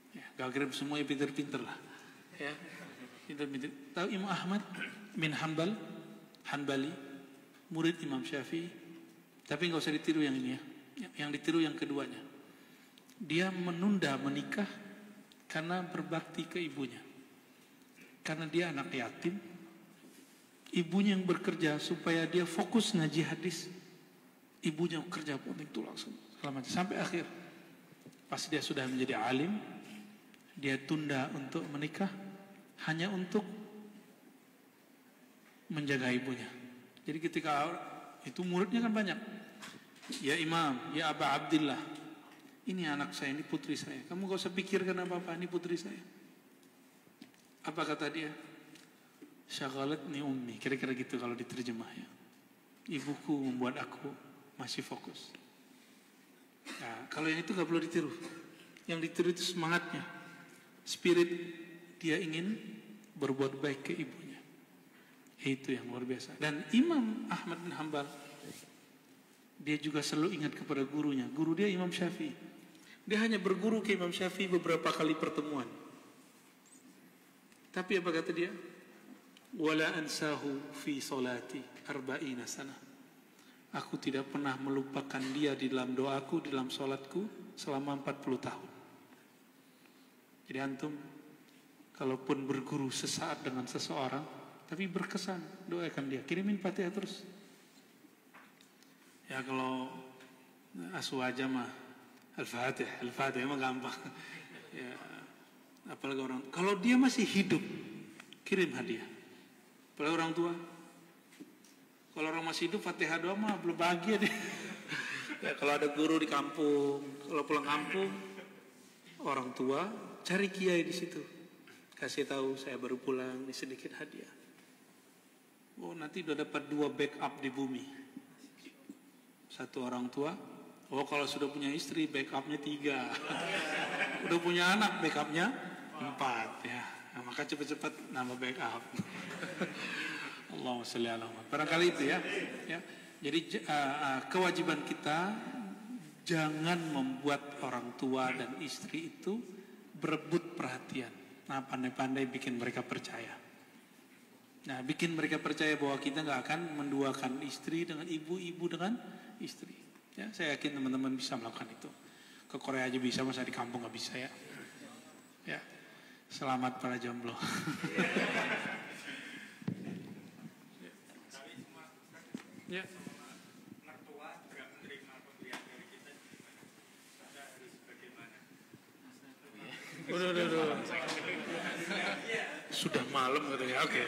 Ya, gak kirim semua, ya pinter-pinter lah. Ya, pinter-pinter. Tahu Imam Ahmad bin Hanbali, murid Imam Syafi'i. Tapi nggak usah ditiru yang ini, ya. Yang ditiru yang keduanya. Dia menunda menikah karena berbakti ke ibunya. Karena dia anak yatim. Ibunya yang bekerja supaya dia fokus ngaji hadis. Ibunya kerja penting tulang sampai akhir. Pas dia sudah menjadi alim, dia tunda untuk menikah hanya untuk menjaga ibunya. Jadi ketika itu muridnya kan banyak. Ya Imam, ya Aba Abdillah, ini anak saya, ini putri saya. Kamu gak usah pikirkan apa-apa, ini putri saya. Apa kata dia? Syaghalatni ummi, kira-kira gitu kalau diterjemah, ya. Ibuku membuat aku masih fokus. Nah, kalau yang itu gak perlu ditiru. Yang ditiru itu semangatnya, spirit dia ingin berbuat baik ke ibunya. Itu yang luar biasa. Dan Imam Ahmad bin Hanbal, dia juga selalu ingat kepada gurunya. Guru dia Imam Syafi'i. Dia hanya berguru ke Imam Syafi'i beberapa kali pertemuan. Tapi apa kata dia? Wala ansahu fi salati arba'ina sana. Aku tidak pernah melupakan dia di dalam doaku, di dalam salatku selama 40 tahun. Jadi antum kalaupun berguru sesaat dengan seseorang, tapi berkesan, doakan dia, kirimin Fatihah terus. Ya kalau asu aja mah Al-Fatihah mah gampang. Ya, apalagi orang, kalau dia masih hidup, kirim hadiah. Apalagi orang tua. Kalau orang masih hidup, Fatihah doa mah belum bahagia deh. Ya, kalau ada guru di kampung, kalau pulang kampung, orang tua cari kiai di situ, kasih tahu saya baru pulang, ini sedikit hadiah. Oh nanti udah dapat 2 backup di bumi. Satu orang tua. Oh kalau sudah punya istri, backupnya 3. Udah punya anak, backupnya 4 ya. Nah, maka cepat-cepat nambah backup. Allahumma sholli ala Muhammad. Barangkali itu ya. Ya. Jadi kewajiban kita jangan membuat orang tua dan istri itu berebut perhatian. Nah, pandai-pandai bikin mereka percaya. Nah, bikin mereka percaya bahwa kita nggak akan menduakan istri dengan ibu dengan istri. Ya, saya yakin teman-teman bisa melakukan itu. Ke Korea aja bisa, masa di kampung nggak bisa ya. Ya. Selamat para jomblo. Ya. Mertua juga menerima pemberian dari kita, kita harus bagaimana? Udah. Sudah malam katanya. Oke.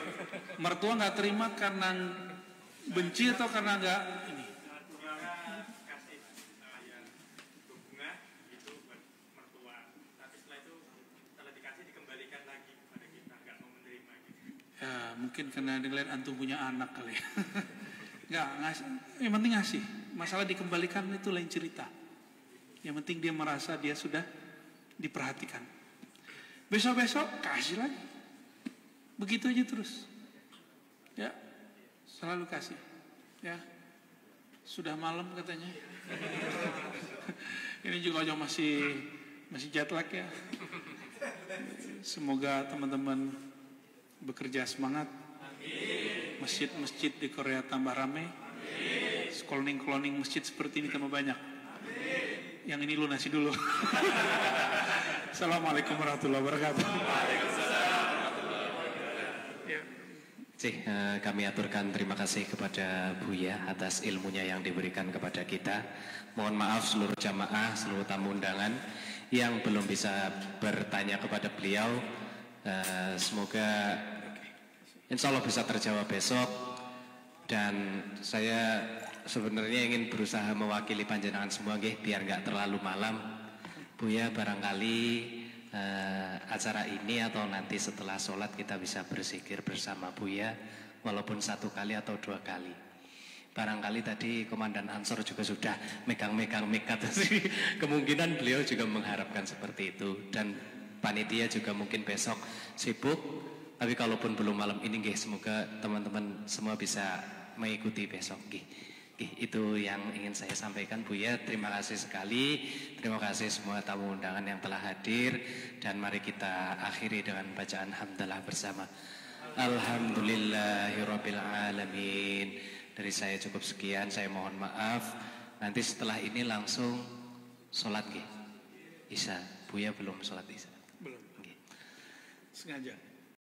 Mertua nggak terima karena benci atau karena nggak ini? Kasih yang bunga itu buat mertua, tapi setelah itu setelah dikasih dikembalikan lagi kepada kita, nggak mau menerima gitu. Ya mungkin karena dilihat antum punya anak kali. Nggak ngasih, yang penting ngasih. Masalah dikembalikan itu lain cerita. Yang penting dia merasa dia sudah diperhatikan. Besok-besok kasih lagi. Begitu aja terus. Ya, selalu kasih. Ya, sudah malam katanya. Ini juga Ojo masih jet lag ya. Semoga teman-teman bekerja semangat. Masjid-masjid di Korea tambah ramai. Cloning masjid seperti ini tambah banyak. Yang ini lunasi dulu. Assalamualaikum warahmatullahi wabarakatuh. Kami aturkan terima kasih kepada Buya atas ilmunya yang diberikan kepada kita. Mohon maaf seluruh jamaah, seluruh tamu undangan yang belum bisa bertanya kepada beliau. Semoga insya Allah bisa terjawab besok. Dan saya sebenarnya ingin berusaha mewakili panjenengan semua, biar nggak terlalu malam. Buya, barangkali acara ini atau nanti setelah sholat kita bisa berzikir bersama Buya, walaupun 1 kali atau 2 kali. Barangkali tadi Komandan Ansor juga sudah megang-megang mic, kemungkinan beliau juga mengharapkan seperti itu. Dan panitia juga mungkin besok sibuk, tapi kalaupun belum malam ini, semoga teman-teman semua bisa mengikuti besok. Itu yang ingin saya sampaikan, Buya. Terima kasih sekali. Terima kasih semua tamu undangan yang telah hadir. Dan mari kita akhiri dengan bacaan hamdalah bersama. Alhamdulillahirabbil alamin. Dari saya cukup sekian. Saya mohon maaf. Nanti setelah ini langsung sholat Isya. Buya belum sholat Isya. Belum. Sengaja.